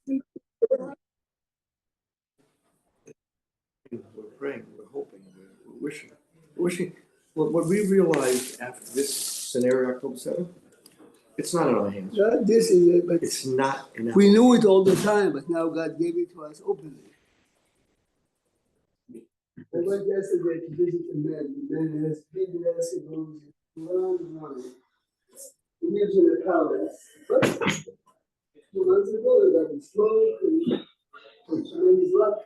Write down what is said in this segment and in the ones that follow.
We're praying, we're hoping, we're wishing. What we realized after this scenario, October 7th, it's not in our hands. Yeah, this is it, but It's not in our we hands. knew it all the time, but now God gave it to us openly. I went yesterday to visit a man. The man has big massive rooms, around. He lives in a palace. But 2 months ago, he got a smoke and he's left.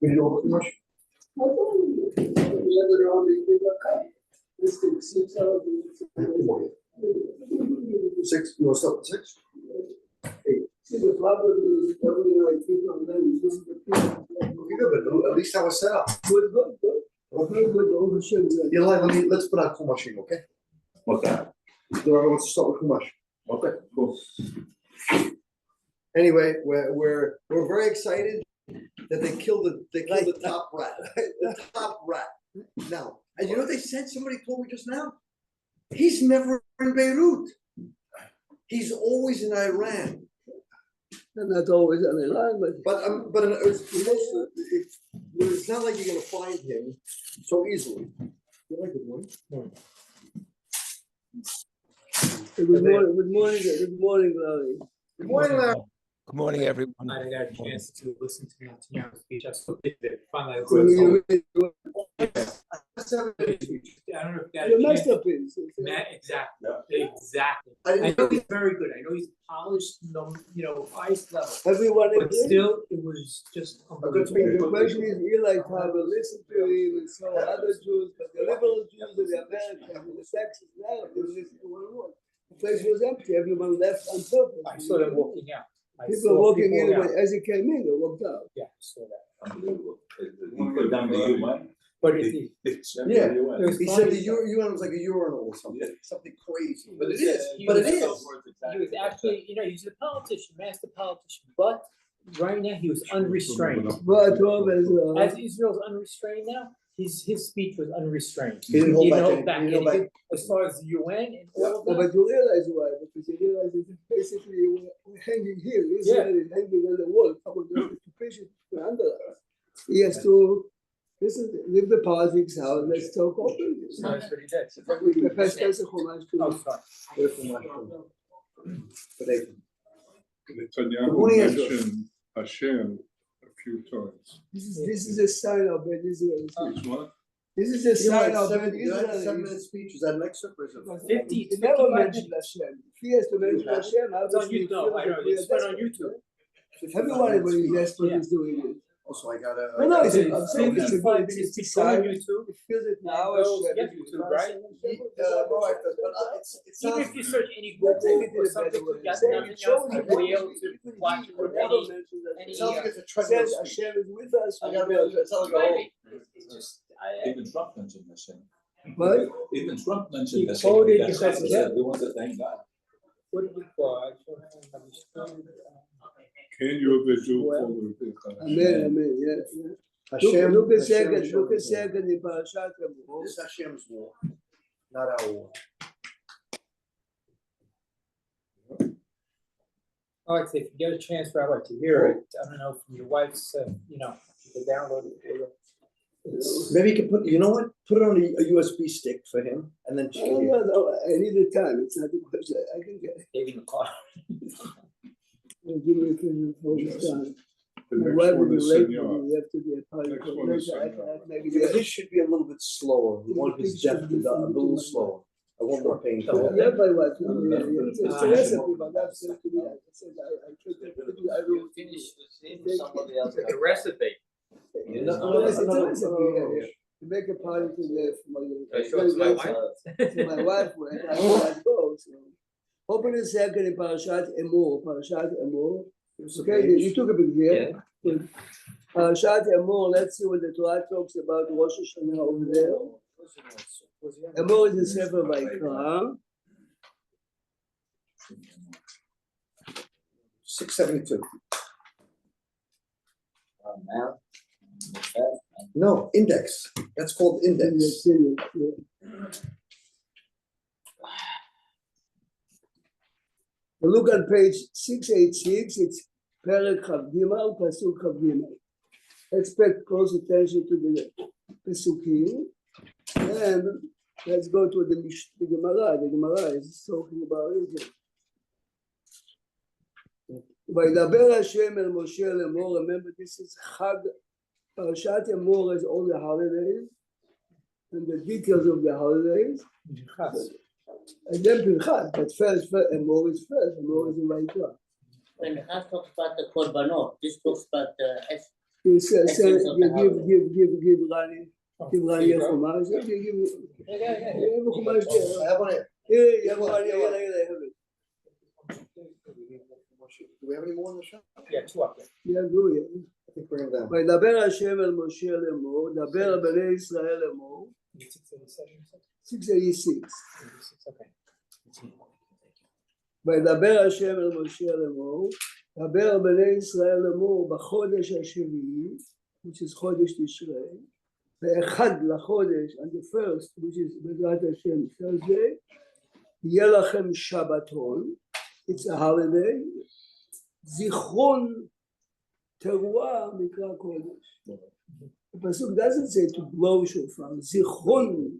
You know how much? I told you, the other arm, they give a cut. This thing, 6,000. 6, you want to start with 6? See, the problem is, everything I keep on them, this is the people. Yeah, but at least that was set up. Good. Okay, good, overshoot. Eli, let's put out Kumashing, okay? What's that? Whoever wants to start with Kumash. Okay, cool. Anyway, we're very excited that they killed the top rat. The top rat. Now, and you know what they said? Somebody told me just now. He's never in Beirut. He's always in Iran. And not always on the line, but It's not like you're gonna find him so easily. You like it, one? good morning, Larry. Good morning, Larry. Good morning, everyone. I got a chance to listen to Netanyahu's speech. I still did it. Finally, I So don't you- know if you got Your a chance. masterpiece. Exactly, Yeah. exactly. I I didn't know he's very good. I know he's polished, ice level. Everyone But agrees. still, it was just unbelievable. The question is, Eli Tarver listened to him and so other Jews, but the liberal Jews of the Americans and the Saxons now didn't listen to one word. The place was empty, everyone left on purpose. I saw them walking out. I People saw were walking people in, out. but as he came in, they walked out. Yeah, I saw that. He put down the UN. But it Yeah. It was He said funny. the UN was like a urinal or something, something crazy, but it Yeah, is, he but it was is. He was actually, he's a politician, master politician, but right now he was unrestrained. But Tarver is, As Israel's unrestrained now, his speech was unrestrained. He didn't hold back any- back he didn't hold anything. As far as the UN and all of no, that. but you realize why, because you realize that basically we're hanging here, Israel is hanging on the wall, someone going to push it under us. He has to, leave the politics out, let's talk openly. So that's what he did. We pass Pesach Chumash to- Oh, sorry. Netanyahu morning, Ezra. mentioned Hashem a few times. This is a sign of Ben Israel. Which one? This is a sign of Ben You had a 7-minute Israel. speech, was that an excerpt or is it? 50, He never 55 mentioned Hashem. If he has to mention Hashem, It's on obviously. he YouTube, feels I know, that we are it's been on desperate. YouTube. Everybody, when he's desperate, Yeah. is doing it. Also, I got a. No, It's I'm saying it's a good, it's it's a on sign. YouTube. He feels it now. Girls Hashem get is YouTube, with right? us. My wife does, but it's Even not. if you search any Let's take Google it in or a something, better way. you got Say nothing it shows else, you you'll be what able he- to watch it he with never any. mentions that. any, It sounds like it's a He treadmill says speech. Hashem is with us. I gotta be honest, it sounds like a whole. It's just, I, Even Trump mentioned Hashem. But Even Trump mentioned He Hashem. quoted That's Gehazi. what he said. We want to thank God. what did we call? I don't know. Can you ever do Well, Amen, yeah. Hashem. Look at Hashem second in Parashat Emor. This is Hashem's war, not our war. I like to say, if you get a chance, I'd like to hear it. I don't know, from your wife's, you can download it. It's- Maybe you can put, you know what, put it on a USB stick for him, and then she can hear. No, I need the time, it's not the question, I can get it. Maybe in the car. Give me a few minutes time. The My next wife will one be is late, Senor. you have to be a part of Next it. one is Later, I Senor. cannot make Yeah, it. his should be a little bit slower, we want his depth to a little slower, I want more pain. Yeah, my wife, it's a recipe, but that's to be, I said, I will Finish somebody else. The recipe. It's a recipe, to make a party to live. I show it to my wife. To my wife, when I go, so. Open a second in Parashat Emor. Okay, you took a big deal. Parashat Emor, let's see what the Torah talks about Rosh Hashanah over there. Emor is the Sefer Vayikra. 672. Now. No, index, that's called index. Look on page 686, it's Perek Chav Gimel, Pasuk Chav Gimel. Expect close attention to the Pesukim. And let's go to the Gemara. The Gemara is talking about it. וידבר השם אל משה לאמור, remember this is Chag, Parashat Emor is all the holidays and the details of the holidays. And then Pinchas, but first Emor is first, Emor is in Vayikra. When Pinchas talks about the korbanot, this talks about the He says, essence of the holiday. give Rani a chumash. Give a chumash there. I have one here. Here, you have one here, I have it. Do we have any more in the shop? Yeah, two up there. Yeah, do it. I think bring them down. וידבר השם אל משה לאמור, דבר על בני ישראל לאמור, 686. Okay. וידבר השם אל משה לאמור, דבר על בני ישראל לאמור בחודש השביעי, which is חודש תשרי, באחד לחודש, and the first, which is בעזרת השם, Thursday, יהיה לכם שבתון, it's a holiday, זיכרון תרועה מקרא קודש. The pasuk doesn't say to blow shofar, זיכרון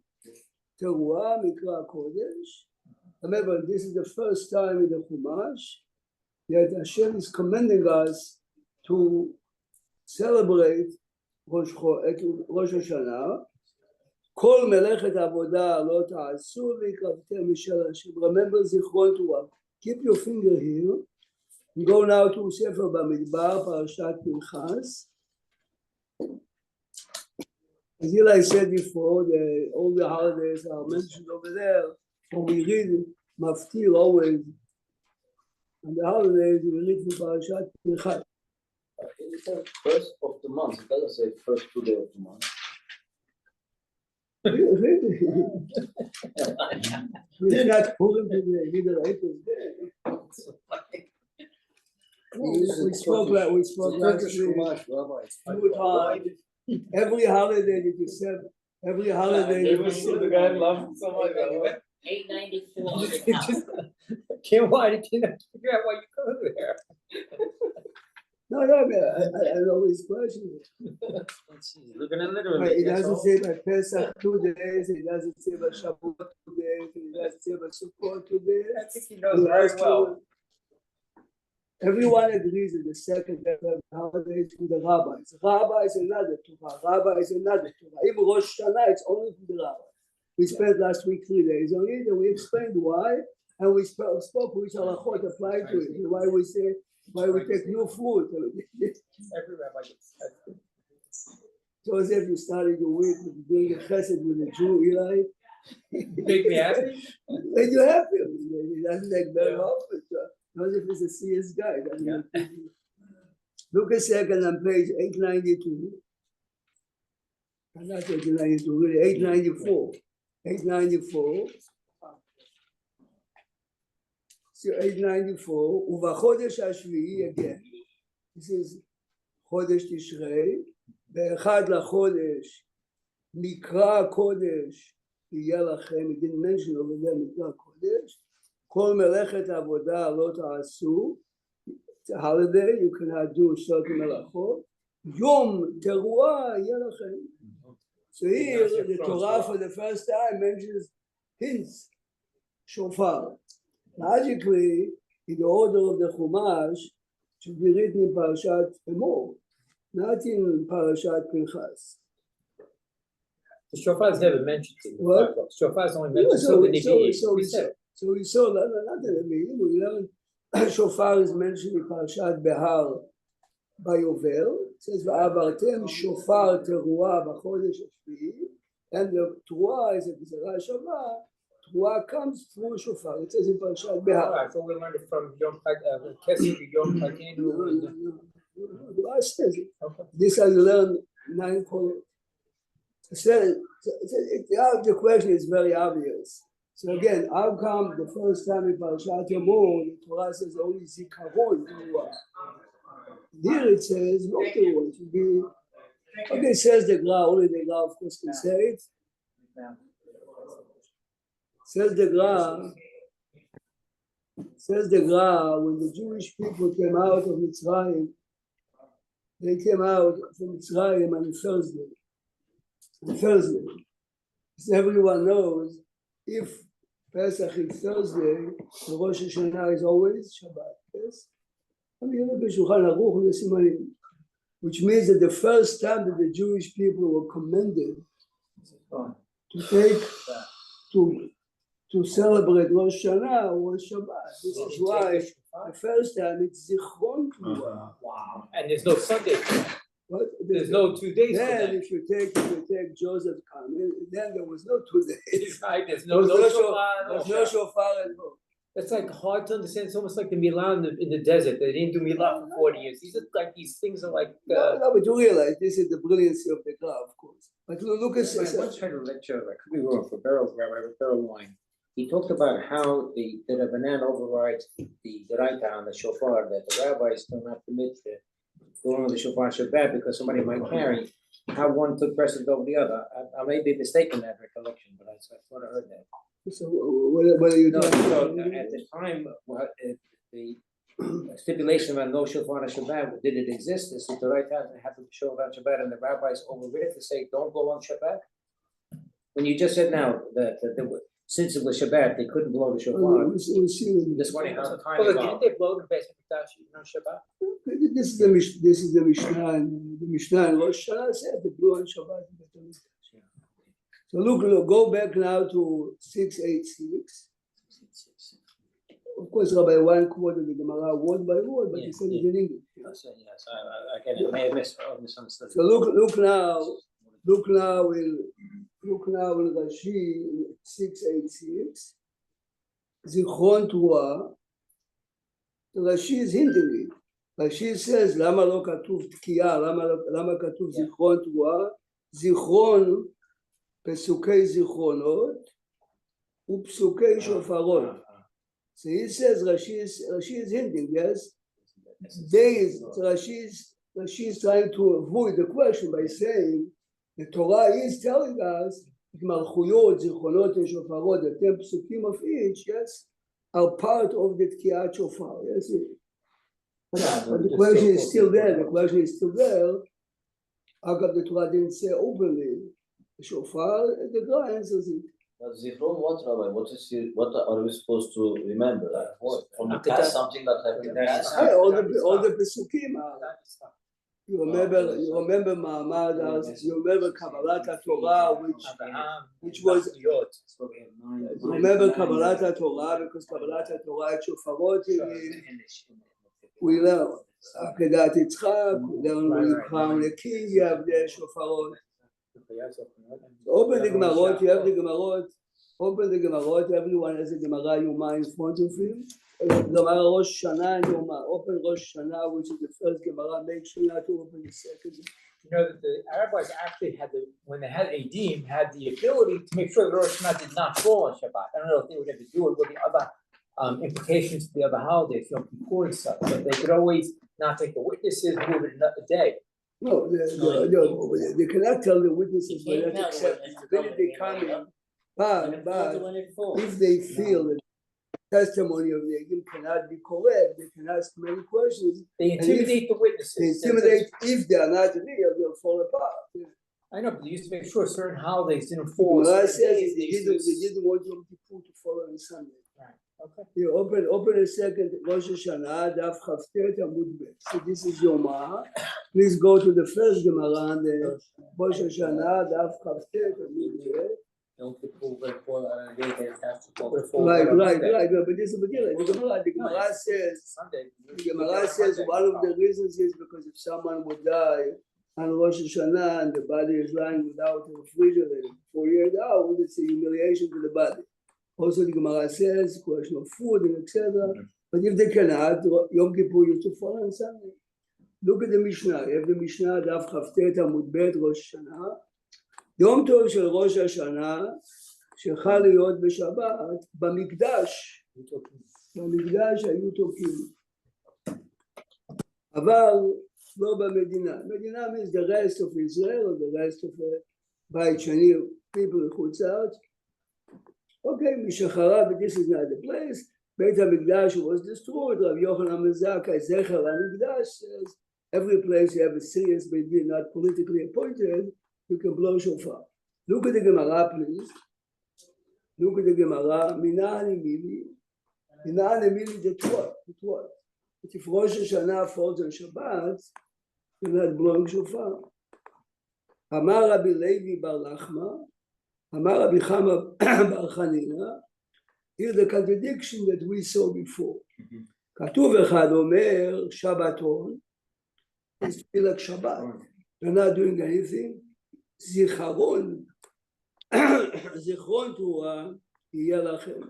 תרועה מקרא קודש. Remember, this is the first time in the Chumash that Hashem is commanding us to celebrate Rosh Hashanah. כל מלאכת עבודה לא תעשו והקרבתם משל השם. Remember זיכרון תרועה. Keep your finger here. Go now to Sefer Bamidbar, Parashat Pinchas. As Eli said before, all the holidays are mentioned over there. When we read Maftir always, on the holidays we read from Parashat Pinchas. It says first of the month, it doesn't say first 2 days of the month. Really? It's not Purim today, neither April today. We spoke last Turkish week. Chumash, Rabbi. Two times. Every holiday that you said, every holiday that you said. The guy laughed so much. 894 on the top. Kim, why did you not figure out why you go there? No, I always question it. Looking at Right, literally. it doesn't say by Pesach 2 days, it doesn't say by Shavuot 2 days, it doesn't say by Sukkot 2 days. I think he knows very well. Everyone agrees that the second holiday is from the rabbis. Rabbi is another Torah. Rabbi is another Torah. Even Rosh Hashanah, it's only from the rabbi. We spent last week 3 days on it, and we explained why, and we spoke which halachot apply to it, and why we say, why we take no food. Every rabbi gets that. So as if you started your week with doing a chesed with a Jew, Eli. Make me happy? And you happy. It doesn't take very often. Not if it's a CS guy. Look a second on page 892. Not 892, really 894. 894. So 894. ובחודש השביעי, again. This is חודש תשרי. באחד לחודש מקרא קודש יהיה לכם. It didn't mention over there מקרא קודש. כל מלאכת עבודה לא תעשו. It's a holiday, you cannot do certain מלאכות. יום תרועה יהיה לכם. So here the Torah for the first time mentions hints, shofar. Logically, in the order of the Chumash, should be written in Parashat Emor, not in Parashat Pinchas. The shofar is never mentioned in the What? Bible. Shofar is only mentioned so the Nevi'im. So we saw that, not the Nevi'im, we learned shofar is mentioned in Parashat Behar by Yovel. It says, "Va'avartem shofar teruah b'chodesh hashvi'i," and the teruah is a gzera shava. Teruah comes through shofar. It says in Parashat Behar. I thought we learned it from Yom Kesef, Yom Chagenu. The says it. Okay. This I learned 9 columns. The question is very obvious. So again, how come the first time in Parashat Emor, the Torah says only zikaron teruah? Here it says no teruah. It should be okay. It says the Gra, only the Gra of course can say it. Says the Gra. Says the Gra, when the Jewish people came out of Mitzrayim, they came out from Mitzrayim on Thursday. On Thursday. As everyone knows, if Pesach is Thursday, the Rosh Hashanah is always Shabbat. Yes? I mean, look at Shulchan Aruch and the Simanim, which means that the first time that the Jewish people were commended to take to celebrate Rosh Hashanah was Shabbat. This is why the first time it's Zichron Teruah. Wow, and there's no Sunday. What? There's no 2 days for Then that. if you take Joseph Carmel, then there was no 2 days. Right, there's There no, was no no shofar, There's no no shofar. shofar at all. It's like hard to understand. It's almost like the Milah in the desert. They didn't do Milah for 40 years. These are like these things are like. No, but you realize this is the brilliancy of the Gra, of course. But look at I once heard a lecture, I could be wrong, for Rabbi Beryl Wine. He talked about how the Rabbanan overrides the Deraita on the shofar, that the rabbis do not permit the blowing of the shofar Shabbat because somebody might carry, how one took precedence over the other. I may be mistaken in that recollection, but I thought I heard that. So what are you No, talking so about? at the time, the stipulation about no shofar on Shabbat, did it exist? Is it the right time to have to show on Shabbat and the rabbis overrid it to say don't blow on Shabbat? When you just said now that since it was Shabbat, they couldn't blow the shofar. We'll see. Just wondering how the time Well, evolved. didn't they blow the Beis Hamikdash on Shabbat? This is the Mishnah, and the Mishnah in Rosh Hashanah said the blue on Shabbat. So look, go back now to 686. Of course, Rabbi Wine quoted the Gemara word by word, but he Yes, said it yeah. in English. Yes, I may have misunderstood. So look now in Rashi 686. Zichron Teruah. Rashi is hinting it. Rashi says, למה לא כתוב תקיעה? למה כתוב זיכרון תרועה? זיכרון פסוקי זיכרונות ופסוקי שופרות. So he says Rashi is hinting, yes? Rashi is trying to avoid the question by saying the Torah is telling us מלכויות, זיכרונות ושופרות, the 10 psukim of each, yes, are part of the תקיעת שופר, yes? But the question is still there. How come the Torah didn't say openly the shofar? The Torah answers it. But Zichron, what, Rabbi? What are we supposed to remember? Like what? From the past, something that happened in the past? Yeah, all the pesukim are. You remember Ma'amad, you remember Kabbalat HaTorah, which was, you remember Kabbalat HaTorah, because Kabbalat HaTorah had shofarot in it. We learn Akedat Yitzchak, we learn when you crown a king, you have the shofarot. Open the Gemarot, you have the Gemarot. Open the Gemarot, everyone has a Gemara Yoma in front of him. Gemara Rosh Hashanah and Yoma. Open Rosh Hashanah, which is the first Gemara. Make sure not to open the second. You know that the rabbis actually had when they had Eidim, had the ability to make sure that Rosh Hashanah did not fall on Shabbat. I don't know if they would ever do it with the other implications to the other holidays, Yom Kippur and stuff, but they could always not take the witnesses, move it another day. No, they cannot tell the witnesses You whether can't to tell accept when it. it's Then they coming, come in. When it falls But or when it falls. if they feel that the testimony of the Eidim cannot be correct, they can ask many questions. They intimidate the witnesses. They intimidate. If they are not real, they'll fall apart. I know, but they used to make sure certain holidays didn't fall. on Gemara certain says days. they didn't want Yom Kippur to fall on Sunday. Okay. You open a second Rosh Hashanah, Daf Chavtet Amud Bet. So this is Yoma. Please go to the first Gemara on the Rosh Hashanah, Daf Chavtet Amud Bet. Yom Kippur will fall on a day that it has to fall. Right. But this is the Gemara says. Sunday. The Gemara says one of the reasons is because if someone would die on Rosh Hashanah and the body is lying without a refrigerator for 48 hours, it's a humiliation to the body. Also, the Gemara says question of food and etc. But if they cannot, Yom Kippur used to fall on Sunday. Look at the Mishnah. You have the Mishnah, Daf Chavtet Amud Bet Rosh Hashanah. יום טוב של ראש השנה שחל להיות בשבת במקדש היו תוקים אבל לא במדינה. מדינה means the rest of Israel or the rest of בית שני people לחוץ לארץ. Okay, משחרב, but this is not the place. Beit HaMikdash was destroyed. Rav Yochanan Mezaka, Zecher HaMikdash says, every place you have a serious Beit Din, not politically appointed, you can blow shofar. Look at the Gemara, please. Look at the Gemara. Minan Emili. Minan Emili, that's what? That's what? But if Rosh Hashanah falls on Shabbat, you're not blowing shofar. Amar Rabbi Levi Bar Lachma, Amar Rabbi Chama Bar Chanina. Here's the contradiction that we saw before. כתוב אחד אומר, שבתון, is to be like Shabbat. You're not doing anything. זיכרון, זיכרון תרועה, יהיה לכם.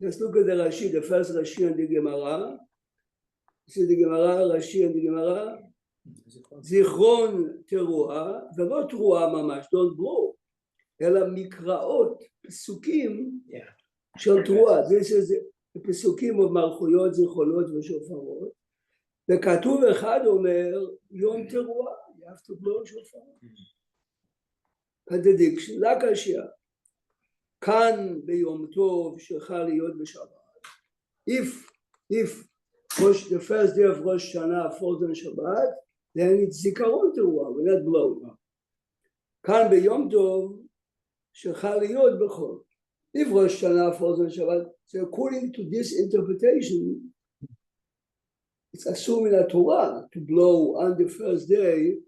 Let's look at the Rashi, the first Rashi and the Gemara. See the Gemara, Rashi and the Gemara. זיכרון תרועה, ולא תרועה ממש, don't blow, אלא מקראות, פסוקים, של תרועה. This is פסוקים of מלכויות, זיכרונות ושופרות. וכתוב אחד אומר, יום תרועה, you have to blow שופר. contradiction, רק השיה. כאן ביום טוב שחל להיות בשבת. If the first day of Rosh Hashanah falls on Shabbat, then it's זיכרון תרועה, we're not blowing. כאן ביום טוב שחל להיות בחול. If Rosh Hashanah falls on Shabbat, so according to this interpretation, it's assuming a Torah to blow on the first day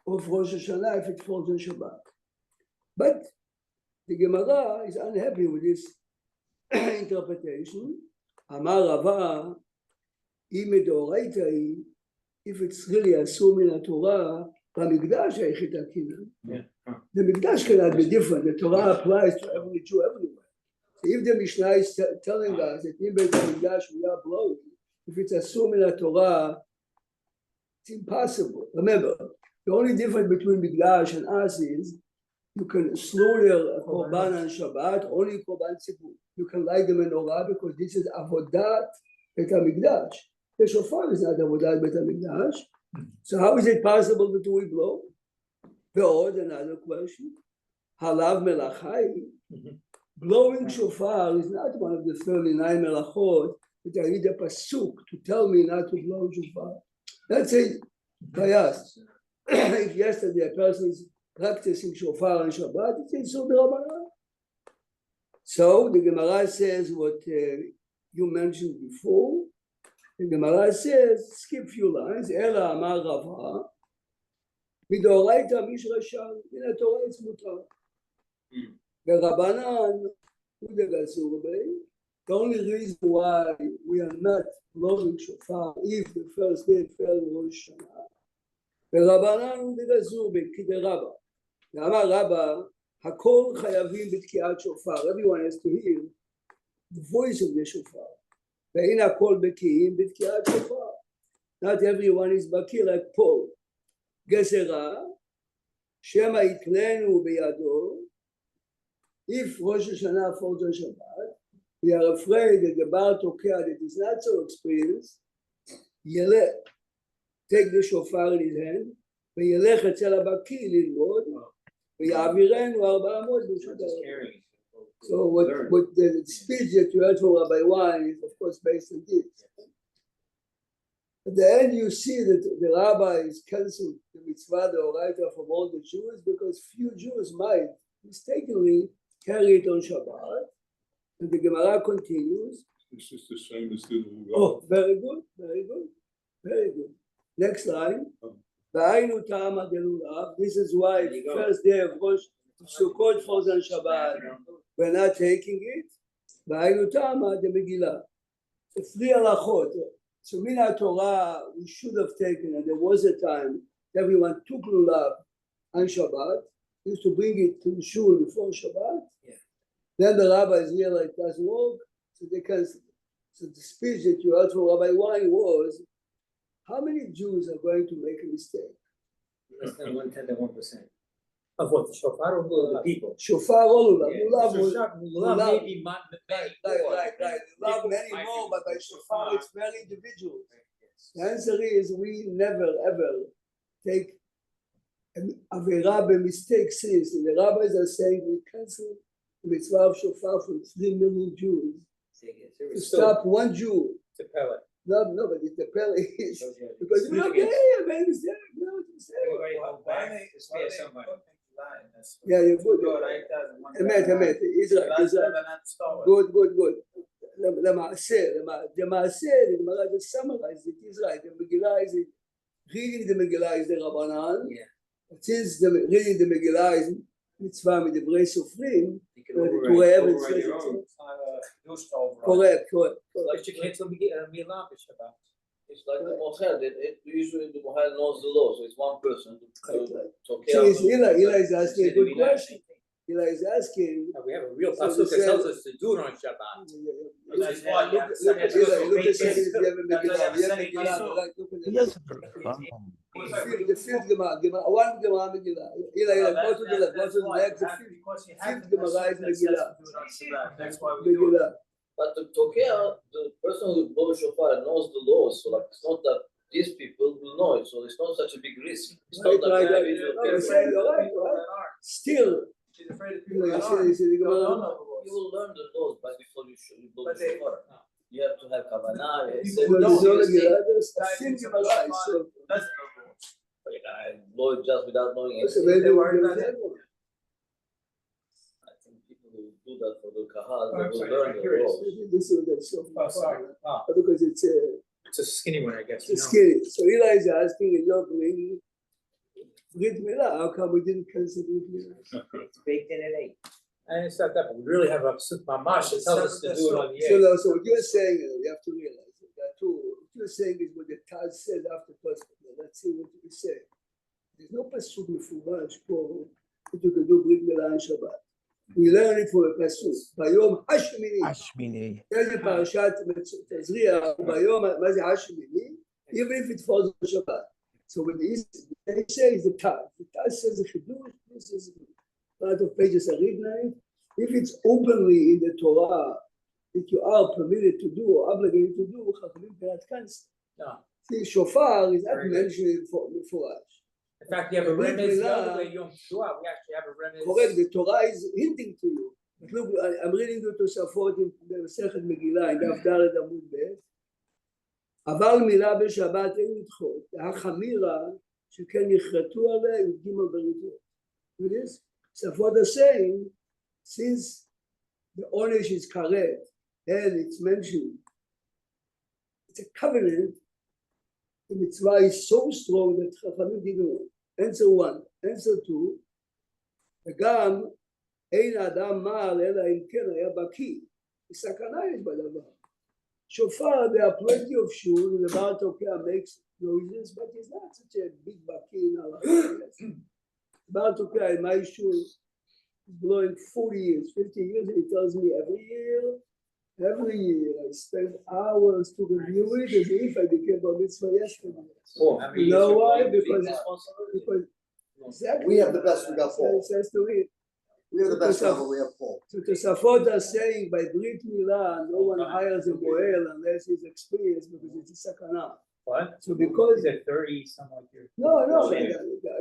of Rosh Hashanah if it falls on Shabbat. But the Gemara is unhappy with this interpretation. Amar Rava, if it's really assuming a Torah, the Mikdash cannot be different. The Torah applies to every Jew everywhere. If the Mishnah is telling us that in Beit HaMikdash we are blowing, if it's assuming a Torah, it's impossible. Remember, the only difference between Mikdash and us is you can slaughter a Korban on Shabbat, only Korban Tzibur. You can light the menorah because this is Avodat Beit HaMikdash. The shofar is not Avodat Beit HaMikdash. So how is it possible that we blow? Ve'od, another question. Halav melachai. Blowing shofar is not one of the 39 melachot that I read a pasuk to tell me not to blow shofar. That's it. Kayas. If yesterday a person is practicing shofar on Shabbat, it's in Sod Rabbanan. So the Gemara says what you mentioned before. The Gemara says, skip few lines, Ela Amar Rava, Midoraita Mishrashal, in a Torah it's mutar. The Rabbanan, the only reason why we are not blowing shofar if the first day fell Rosh Hashanah, the Rabbanan Udegazur B'Kidei Rabba. The Amar Rabba, Hakol Chayavim B'Tkiat Shofar. Everyone has to hear the voice of the shofar. ואין הכל בקיאים בתקיעת שופר. Not everyone is בקיא like Paul. גזרה, שמא יתלנו בידו. If Rosh Hashanah falls on Shabbat, we are afraid that the Baal Tokea that is not so experienced, ילך, take the shofar in his hand, וילך אצל הבקיא ללמוד, ויעבירנו 400 ברשות הרב. So what the speech that you heard from Rabbi Wein is of course based on this. At the end you see that the rabbis canceled the mitzvah, the oraita from all the Jews because few Jews might mistakenly carry it on Shabbat. And the Gemara continues. This is the same as the Oh, very good, very good, very good. Next line. V'aynu ta'ama delulav. This is why the first day of Rosh Sukkot falls on Shabbat. We're not taking it. V'aynu ta'ama de Megillah. The 3 halachot. So Mina Torah we should have taken, and there was a time that everyone took lulav on Shabbat. Used to bring it to the shul before Shabbat. Yeah. Then the rabbis realized it doesn't work, so they canceled it. So the speech that you heard from Rabbi Wein was, how many Jews are going to make a mistake? Less than 1/10 Of what, the shofar or the people? Shofar or lulav? Lulav maybe Right. Lulav many more, but by shofar it's very individual. The answer is we never ever take Avera b'mistake seriously. The rabbis are saying we cancel the mitzvah of shofar from 3 million Jews to stop one Jew. To Pele. No, but it's the Pele is, because It's we're good okay, against- man, it's there, no, it's there. Everybody hold back to spare somebody. Yeah, you're good. Emet, Israel. Good. למעשה, the Gemara just summarized it, Israel, the Megillah is, reading the Megillah is the Rabbanan, since reading the Megillah is mitzvah מדברי סופרים, to have it says it. Correct. But you can't tell me Milah Shabbat. It's like the Mohel, usually the Mohel knows the law, so it's one person to So care. it's Eli is asking a good question. Eli is asking, We have a real So pasuk they that tells said- us to do it on Shabbat. That's why you have to Look say at it. Eli, look at Shani, you have a That's why Megillah, I'm you have saying Megillah, so. like, look at the fifth Gemara, one Gemara Megillah. Eli, go to the next, the fifth Gemara is Megillah. That's why we do it. Megillah. But the Tokea, the person who blows shofar knows the laws, so like it's not that these people will know it, so it's not such a big risk. It's not Right, that right. they will No, be I'm saying you're right. Still, She's afraid of you know, you see the Gemara. You will learn the laws, but before you blow the shofar. You have to have kavanah. So there's no Megillah, there's a sin Gemara, so. But you can blow it just without knowing That's a anything. very good example. I think people who do that for the kahal, Oh, they I'm will sorry, learn I'm the curious. laws. This is the so Oh, sorry. Oh, because it's it's a skinny one, I guess. it's scary. So Eli is asking in your bring Brit Milah, how come we didn't cancel Brit Milah? It's baked in at 8. And it's not that, but we really have a pasuk mamash that tells us to do it on the So 8th. no, so what you're saying, you have to realize it. That too, what you're saying is what the Taz said after Pasuk. Let's see what you say. There's no pasuk mefurash for that you can do Brit Milah on Shabbat. We learn it from a pasuk. Bayom Hashmini. There's a parashat Tazria. Bayom, מה זה Hashmini? Even if it falls on Shabbat. So when they say is the Taz. The Taz says the Chidush. This is a lot of pages are written. If it's openly in the Torah that you are permitted to do or obligated to do, Chachamim cannot cancel. No. See, shofar is not Very good. mentioned for us. In fact, you have a Brit remez the Milah- other way, Yom Kippur. We actually have a remez. Correct, the Torah is hinting to you. But look, I'm reading the Tosafot in the Masechet Megillah, in דף ד' עמוד ב'. אבל מילה בשבת אין לדחות. החמירה שכן יכרתו עליה י"ג בריתות. It is. Tosafot are saying, since the onish is correct and it's mentioned, it's a covenant, the mitzvah is so strong that Chachamim didn't want. Answer one. Answer two, וגם אין האדם מעל אלא אם כן היה בקיא. סכנה יש בדבר. שופר, there are plenty of shoes, and the Baal Tokea makes noises, but he's not such a big baki in our life. Baal Tokea in my shoe is blowing 40 years, 50 years, and he tells me every year I spend hours to review it as if I became a mitzvah yesterday. Oh, You know why? Big Because exactly. We have the best, we got Paul. It says to read. We have the best ever, we have Paul. So Tosafot are saying by Brit Milah, no one hires a Moel unless he's experienced because it's a sakana. What? So because Is it 30 something like your? no, I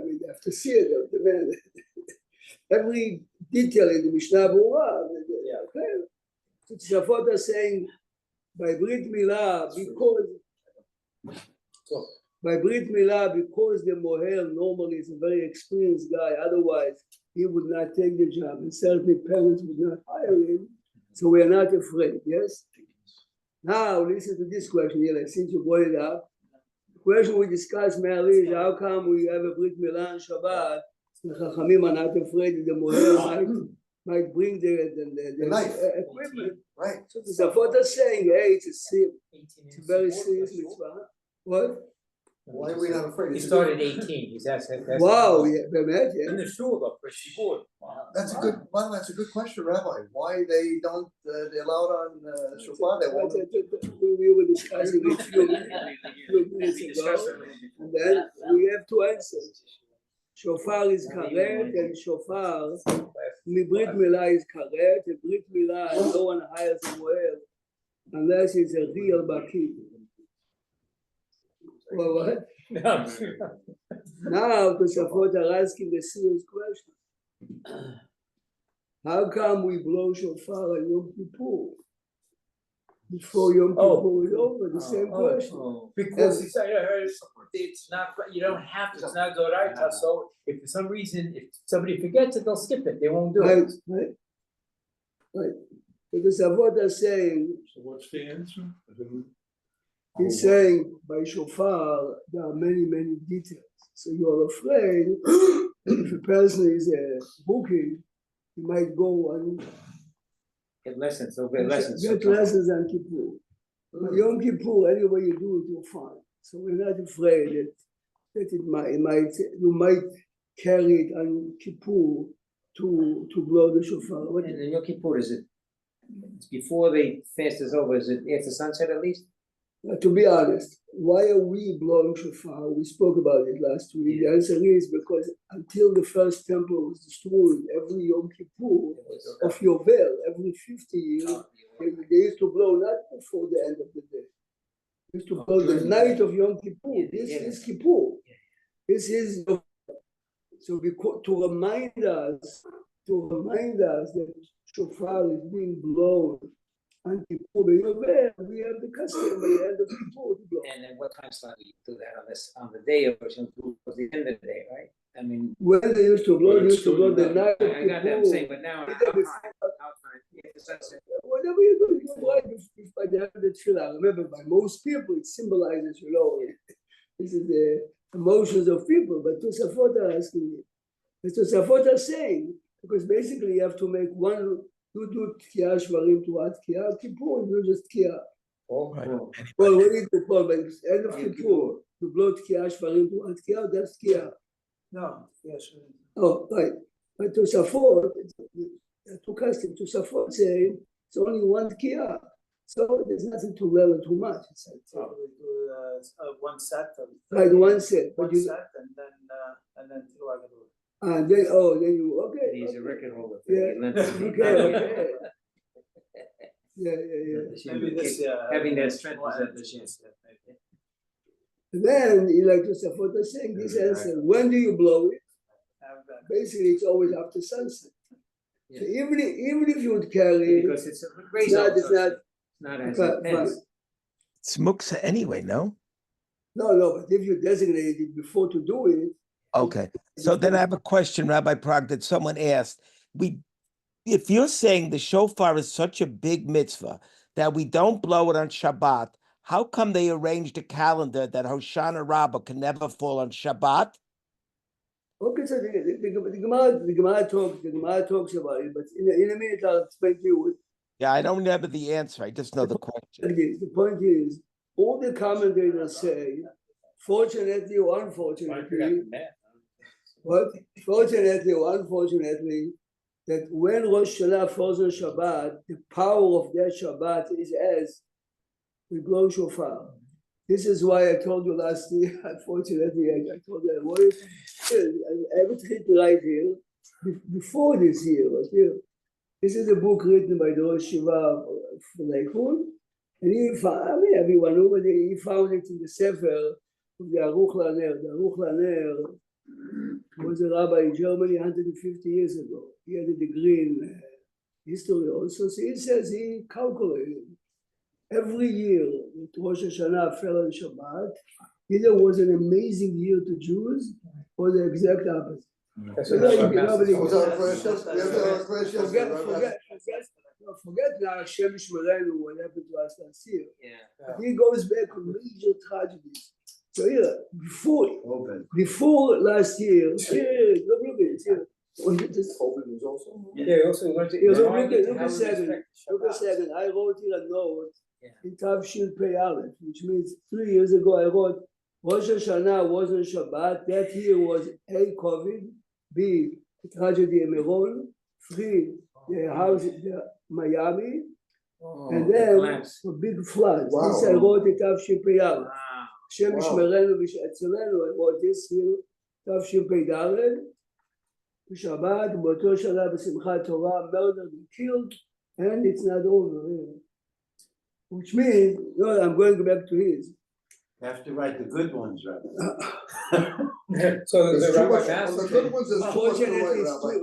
mean you have to see it. The man, every detail in the Mishnah Berurah. Okay. So Tosafot are saying by Brit Milah because the Mohel normally is a very experienced guy. Otherwise, he would not take the job, and certainly parents would not hire him. So we are not afraid. Yes. Now listen to this question, Eli, since you brought it up. The question we discussed, Mary, is how come we have a Brit Milah on Shabbat? The Chachamim are not afraid that the Mohel might bring the knife. Equipment. Right. So the Tosafot are saying, hey, it's a very 18 serious mitzvah. What? Why are we not afraid? He It's a started good- 18. He's asking. Wow, yeah, באמת, In yeah. the shul, though, for Shibur. That's a good, well, that's a good question, Rabbi. Why they don't, they allow it on shofar, they won't. We were discussing it a few minutes ago, and then we have two answers. Shofar is karet, and shofar, Brit Milah is karet, and Brit Milah, no one hires a Moel unless it's a real baki. Well, what? No. Now Tosafot are asking a serious question. How come we blow shofar on Yom Kippur? before Yom Oh. Kippur is over, the same question. Because it's not, you don't have to, it's not Doraita, so if for some reason, if somebody forgets it, they'll skip it, they won't do Right, it. right. But the Savot are saying, So what's the answer? I didn't- he's saying by shofar, there are many, many details. So you're afraid if a person is booking, he might go and Get lessons, there'll be lessons. get lessons on Kippur. But Yom Kippur, any way you do it, you're fine. So we're not afraid that you might carry it on Kippur to blow the shofar. But And then Yom Kippur, is it, it's before the fast is over, is it after sunset at least? to be honest, why are we blowing shofar? We spoke about it last week. The answer is because until the first temple was destroyed, every Yom Kippur of Yovel, every 50 years, they used to blow not before the end of the day. They used to blow the night of Yom Kippur. This is Kippur. This is so to remind us that shofar is being blown on Kippur Yovel, we have the custom by the end of Kippur to blow. And then what time slot do you do that on this, on the day of, or something, towards the end of the day, right? I mean, When they used to blow, they used to blow the night of I got that, I'm saying, Kippur. but now, Either how time, before- after sunset? Whatever you do, you're right. If by the end of the tefillah, remember, by most people, it symbolizes, this is the emotions of people. But Tosafot are asking you. The Tosafot are saying, because basically you have to make one, you do Tkiyah Shvarim to add Tkiyah Kippur, you do just Tkiyah. Well, what do you do, Paul? By the end of Kippur, you blow Tkiyah Shvarim to add Tkiyah, that's Tkiyah. No, yes. Oh, right. But Tosafot, to custom, Tosafot say it's only one Tkiyah. So there's nothing to learn too much. It's like, One set of. right, one set. But One you, set and then two other. and then, then you, okay. He's a okay. record holder. Yeah. Okay. Yeah. Maybe this, Having that strength more is that energy, maybe. And then, like Tosafot is saying, this answer, when do you blow it? Have that. Basically, it's always after sunset. Yeah. So even if you would carry it, Because it's a it's raise not, up, it's so not, it's not as fine. intense. It's muksa anyway, no? No, but if you designated it before to do it. Okay, so then I have a question, Rabbi Prague, that someone asked. If you're saying the shofar is such a big mitzvah that we don't blow it on Shabbat, how come they arranged a calendar that Hoshana Rabbah can never fall on Shabbat? Okay, so the Gemara talks about it, but in a minute I'll explain to you. Yeah, I don't remember the answer. I just know the question. The point is, all the commentators say, fortunately or unfortunately, fortunately or unfortunately, that when Rosh Hashanah falls on Shabbat, the power of that Shabbat is as we blow shofar. This is why I told you last year, unfortunately, I told you, I have it right here, before this year, right here. This is a book written by the Rosh Shiva from Lakewood, and he found, everyone over there, he found it in the Sefer of the Aruch LaNer. The Aruch LaNer was a rabbi in Germany 150 years ago. He had a degree in history also. So he says he calculated every year that Rosh Hashanah fell on Shabbat, either was an amazing year to Jews or the exact opposite. That's So what you I'm know, asking. That was our questions. We have our questions. Forget now Hashem Shmerenu, what happened to us last year. Yeah. He goes back on major tragedies. So here, before last year, look at this here. COVID was also. Yeah, also learned Yeah, to. look a second. I wrote here a note in Tavshin Pei Aleph, which means 3 years ago I wrote Rosh Hashanah wasn't Shabbat. That year was A, COVID, B, the tragedy in Meron, 3, the house in Miami, and then a big flood. Wow. This I wrote in Tavshin Pei Aleph. Wow. Shem Shmerenu v'She'atzilenu, I wrote this here, Tavshin Pei Daled, Shabbat, באותו שנה בשמחת Torah, murdered and killed, and it's not over. Which means, no, I'm going back to his. You have to write the good ones, Rabbi. So There's the too rabbi much, on the asked. good ones, there's too much to Unfortunately, write, it's Rabbi.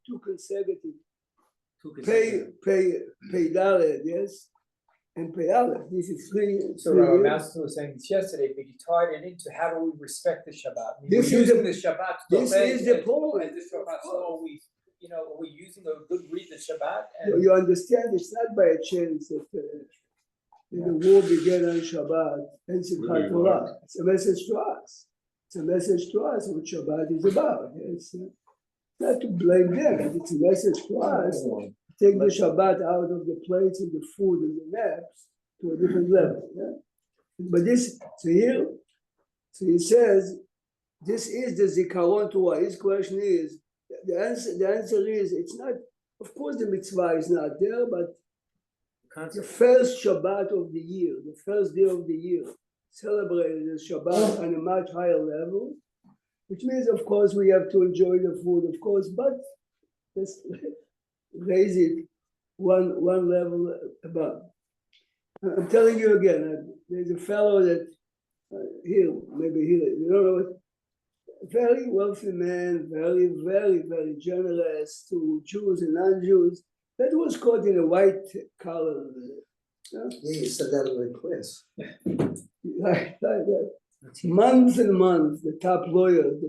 too consecutive. Two consecutive. Pay Dalet, yes. and Pei Aleph. This is three. So Rabbi Master was saying this yesterday, but you tied it into how do we respect the Shabbat? I mean, This we're is using the- the Shabbat. this is the point. And the Shabbat, so are we, are we using a good read the Shabbat? You And you understand, it's not by a chance that the war began on Shabbat and Simchat Torah. It's a message to us. It's a message to us what Shabbat is about. It's not to blame them, but it's a message to us. Take the Shabbat out of the plates and the food and the naps to a different level. Yeah? But this, so he says, this is the Zikaron Torah. His question is, the answer is, it's not, of course the mitzvah is not there, but the first Shabbat of the year, the first day of the year, celebrated as Shabbat on a much higher level, which means, of course, we have to enjoy the food, of course, but let's raise it one level above. I'm telling you again, there's a fellow that maybe you don't know what, very wealthy man, very, very, very generous to Jews and non-Jews, that was caught in a white collar. Yeah, you said that in the class. Like that. Months and months, the top lawyers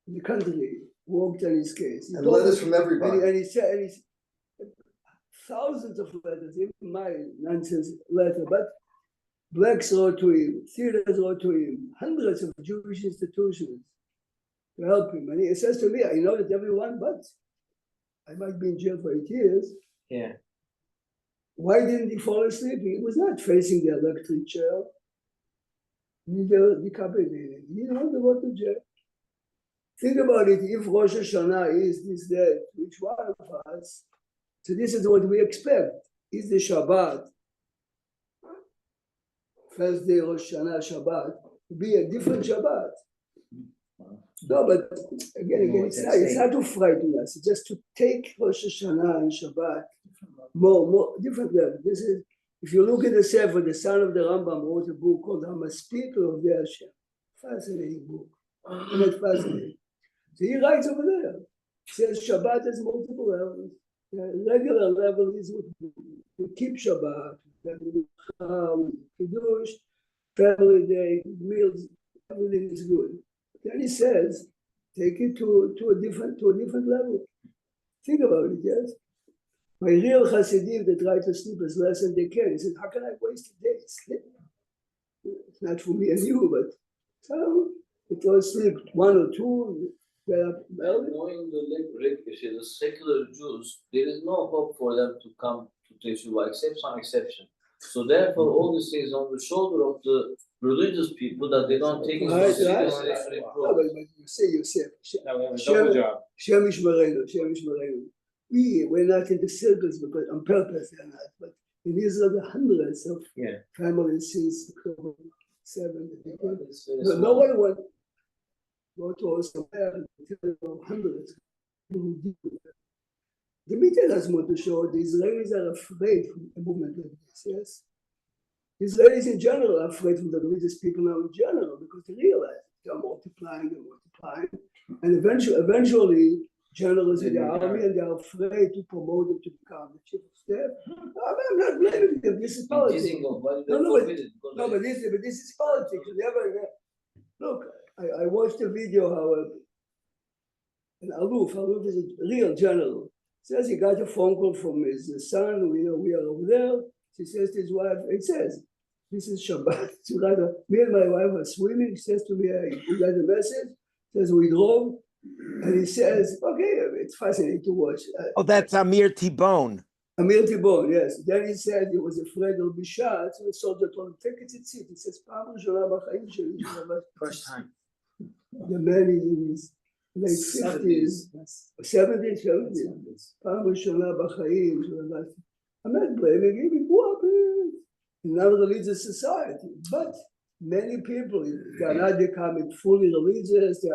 in the country worked on his case. And letters from everybody. And he said, thousands of letters, even my nonsense letter, but blacks wrote to him, theaters wrote to him, hundreds of Jewish institutions to help him. And he says to me, I know that everyone, but I might be in jail for 8 years. Yeah. Why didn't he fall asleep? He was not facing the electric chair, neither decapitated. He didn't want to go to jail. Think about it, if Rosh Hashanah is this day, which one of us, so this is what we expect, is the Shabbat, first day Rosh Hashanah Shabbat, to be a different Shabbat. No, but again, it's not to frighten us, it's just to take Rosh Hashanah and Shabbat more different level. This is, if you look at the Sefer, the son of the Rambam wrote a book called Hamaspik of the Hashem. Fascinating book. Isn't it fascinating? So he writes over there. He says Shabbat has multiple levels. The regular level is what we keep Shabbat, Kiddush, family day, meals, everything is good. Then he says, take it to a different level. Think about it, yes? My real Hasidim, they try to sleep as less as they can. He said, how can I waste a day sleep? It's not for me and you, but so it was sleep 1 or 2, get up early. Knowing the secular Jews, there is no hope for them to come to Teshuvah, except some exception. So therefore, all this is on the shoulder of the religious people that they don't take it so seriously. No, but you say yourself, Now we have a double job. Shem Yishmerenu. We're not in the circles because on purpose they're not, but in Israel there are hundreds of families since 7. No one would go to us somewhere and tell you hundreds. The media doesn't want to show the Israelis are afraid from a movement like this, yes? Israelis in general are afraid from the religious people now in general because they realize they're multiplying, and eventually generals in the army, and they're afraid to promote them to become the chief of staff. I'm not blaming them. This is politics. But this is politics. Look, I watched a video how an Aluf is a real general. Says he got a phone call from his son. We are over there. He says to his wife, it says, this is Shabbat. Me and my wife are swimming. He says to me, we got a message. Says we drove. And he says, okay, it's fascinating to watch. That's Amir Tibon. Amir Tibon, yes. Then he said he was afraid he'll be shot. So the soldier told him, take it to seat. He says, First time. The man is in his late 50s, 70s. I'm not blaming him. He grew up in non-religious society. But many people, they are not becoming fully religious.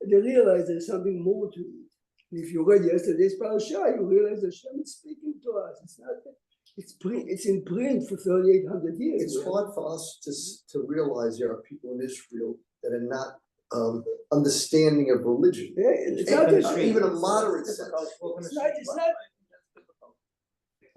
They realize there's something more to it. If you read yesterday's parasha, you realize Hashem is speaking to us. It's not. It's in print for 3,800 years. It's hard for us to realize there are people in Israel that are not understanding of religion. Yeah, it's not just even a moderate sense.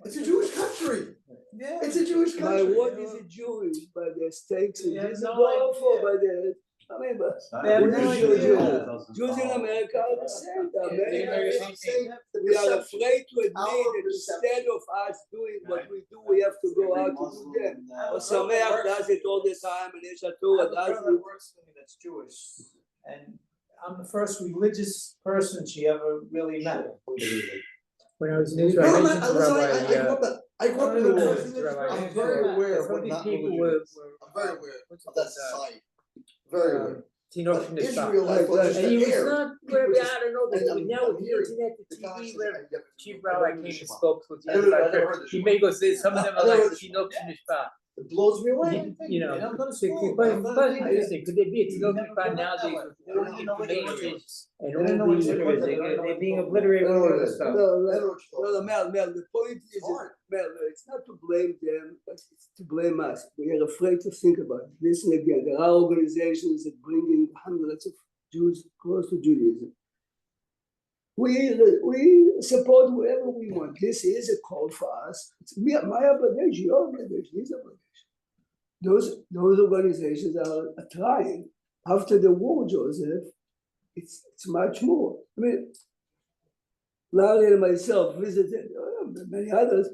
It's a Jewish country. Yeah. It's a Jewish By country. what is it Jewish? By the stakes and They have this no powerful, idea. by the, I mean, but They have What no is your idea. Jews in America are the same. The Americans, I'm saying the we are perception. afraid to admit Our that instead perception. of us doing what we do, we have to go out to do them. But Sameach does it all the time, and Yesh I have Torah a does girl that it. works for me that's Jewish, and I'm the first religious person she ever really met. When I was in No, Israel, no, I man, mentioned to listen, Rabbi, I grew up in the no, world. no, Rabbi, I'm very aware of some what these not people religion is. were, I'm very aware what's it of that called, society. Very aware. Tinoch But Nishma. Israel, I thought just And he was aired. not, People Rabbi, just- I don't know, and this, I'm- but now I'm with the hearing internet, the the guy TV, says, where I never- Chief I Rabbi never came heard and the Shema. spoke with the I never other heard the He Shema. may go say, some of them I are never like heard the Tinoch Nishma. It blows me away. You know, They don't go to so it school. could- They don't but go it's to interesting, could there be a Tinoch Never Nishma grown up that nowadays way. with They don't all even know what it the is. and They don't know all what the, it is. they're being I obliterated don't know with what other it is. stuff. No, I no, know what you're no, talking Mel, the point is, hard. Mel, it's not to blame them, but it's to blame us. We are afraid to think about it. Listen again, there are organizations that bring in hundreds of Jews close to Judaism. We support whoever we want. This is a call for us. It's my obligation, your obligation, his obligation. Those organizations are trying. After the war, Joseph, it's much more. I mean, Larry and myself visited many others.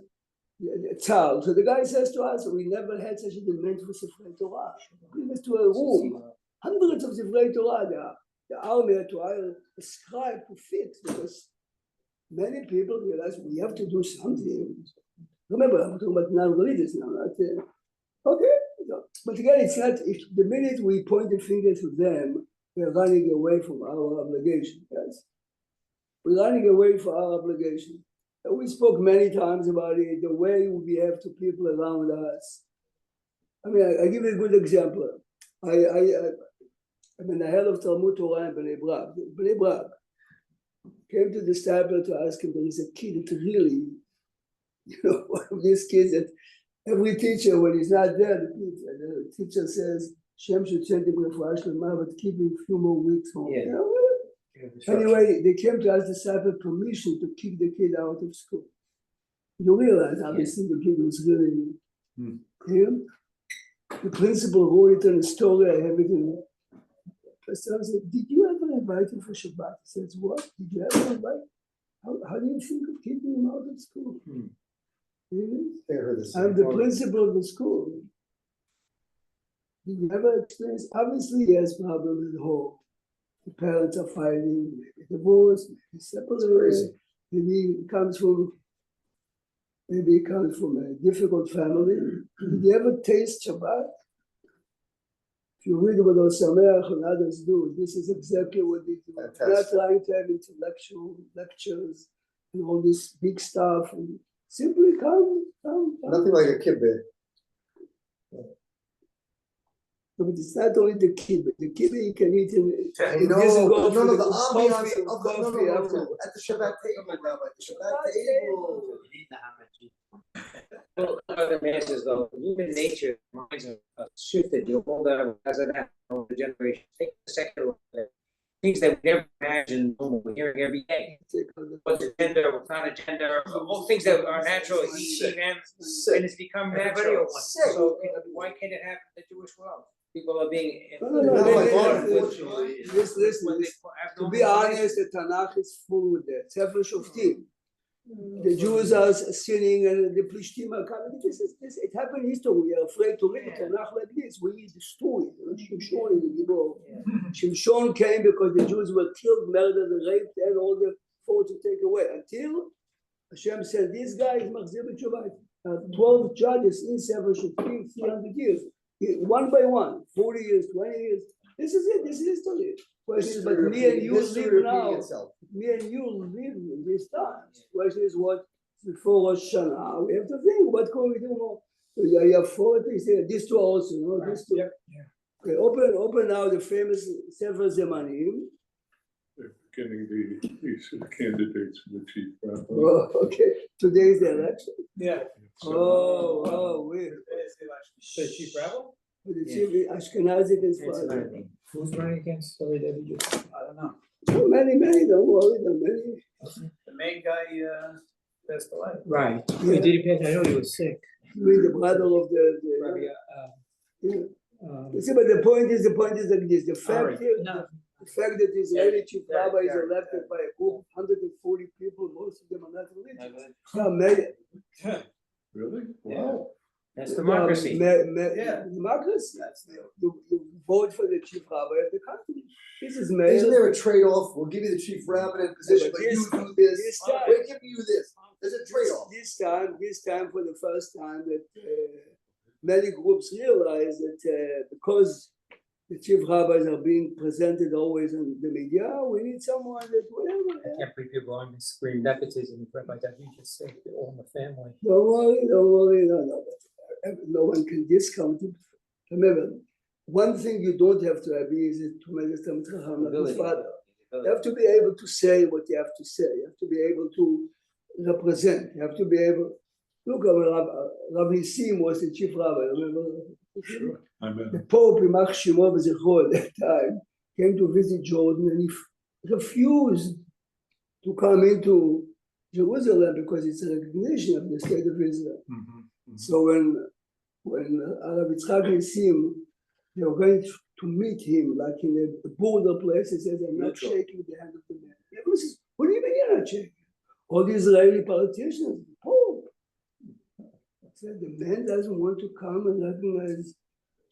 Tzal. So the guy says to us, we never had such a demand for Sifrei Torah. Bring us to a room, hundreds of Sifrei Torah. The army had to hire a scribe to fix because many people realize we have to do something. Remember, I'm talking about non-religious now. Not, okay, but again, it's not. If the minute we point the finger to them, we're running away from our obligation. Yes, we're running away from our obligation. And we spoke many times about it. The way we behave to people around us. I mean, I give you a good example. I mean, the head of Talmud Torah in Bnei Brak came to the stable to ask him, there is a kid that really, one of these kids that every teacher, when he's not there, the teacher says, Shem should send him refuah shlema, but keep him a few more weeks home. Yeah. You know? Anyway, they came to ask the disciple permission to kick the kid out of school. You realize, obviously, the kid was really him. The principal wrote it in a story, I have it in. Pastor said, did you ever invite him for Shabbat? He says, what? Did you ever invite? How do you think of keeping him out of school? Really? They heard this. I'm the principal of the school. Did you ever experience? Obviously, he has problems at home. The parents are fighting, maybe divorced, maybe separated, maybe he comes from a difficult family. Did you ever taste Shabbat? If you read what Sameach and others do, this is exactly what they do. They're not trying to have intellectual lectures and all this big stuff. And simply come. Nothing like a kibbeh. But it's not only the kibbeh. The kibbeh you can eat in. You know, no, the ambiance coffee, of the, coffee no, after. at the Shabbat table, Rabbi, the Shabbat table. Well, other masses though, human nature minds are shifted. You hold on as an over the generation. Take the second one. Things that we never imagined, we're hearing every day. What's a gender, what's not a gender, all things that are natural, and it's become natural. So why can't it happen in the Jewish world? People are being. Listen. To be honest, the Tanakh is full with that. Sefer Shoftim. The Jews are sinning and the Plishtim are coming. It happened in history. We are afraid to read the Tanakh like this. We read the story. Shimshon is the Gibor. Shimshon came because the Jews were killed, murdered, and raped, and all the force to take away. Until Hashem said, this guy is Machzir B'Shabbat. 12 judges in Sefer Shoftim, 300 years. One by one, 40 years, 20 years. This is it. This is history. Question is, but me and you live now. Me and you live in this time. Question is, what before Rosh Hashanah? We have to think. What can we do more? You have 40. These two also, no? These two. Okay, open now the famous Sefer Zemanim. They're getting the candidates for the chief rabbi. Oh, okay. Today is the election. Yeah. Oh, wait. The chief rabbi? The chief Ashkenazi is fine. Who's running against David Jew? I don't know. Many, don't worry, there are many. The main guy, passed away. Right. Yeah. Did he pass? I know he was sick. With the brother of the, Rabbi, yeah. You see, but the point is like this, the fact Ari. here, No. the fact that the Israeli chief Yeah, rabbi is yeah, elected by a group of 140 people, most of them are not religious. Yeah, Really? Yeah. Wow. That's democracy. Yeah. Democracy. You vote for the chief rabbi of the country. This is Isn't mayor. there a trade-off? We'll give you the chief rabbinate position, but you do this, this time- we're giving you this. There's a trade-off. This time for the first time that many groups realize that because the chief rabbis are being presented always in the media, we need someone that whatever. I can't believe people are going to scream nepotism, Rabbi that you just said, they're all in the family. Don't worry, no one can discount it. Remember, one thing you don't have to have is a tremendous father. You have to be able to say what you have to say. You have to be able to represent. You have to be able. Look, Rav Nissim was the chief rabbi. Remember? Sure. I mean, The Pope, Yimach Shemo V'Zichro, at that time, came to visit Jordan, and he refused to come into Jerusalem because it's a recognition of the state of Israel. So when Rav Yitzchak Nissim, they were going to meet him like in a border place, he said, "I'm not shaking the hand of the man." Everyone says, "What do you mean you're not shaking?" All the Israeli politicians, the Pope. Said the man doesn't want to come and recognize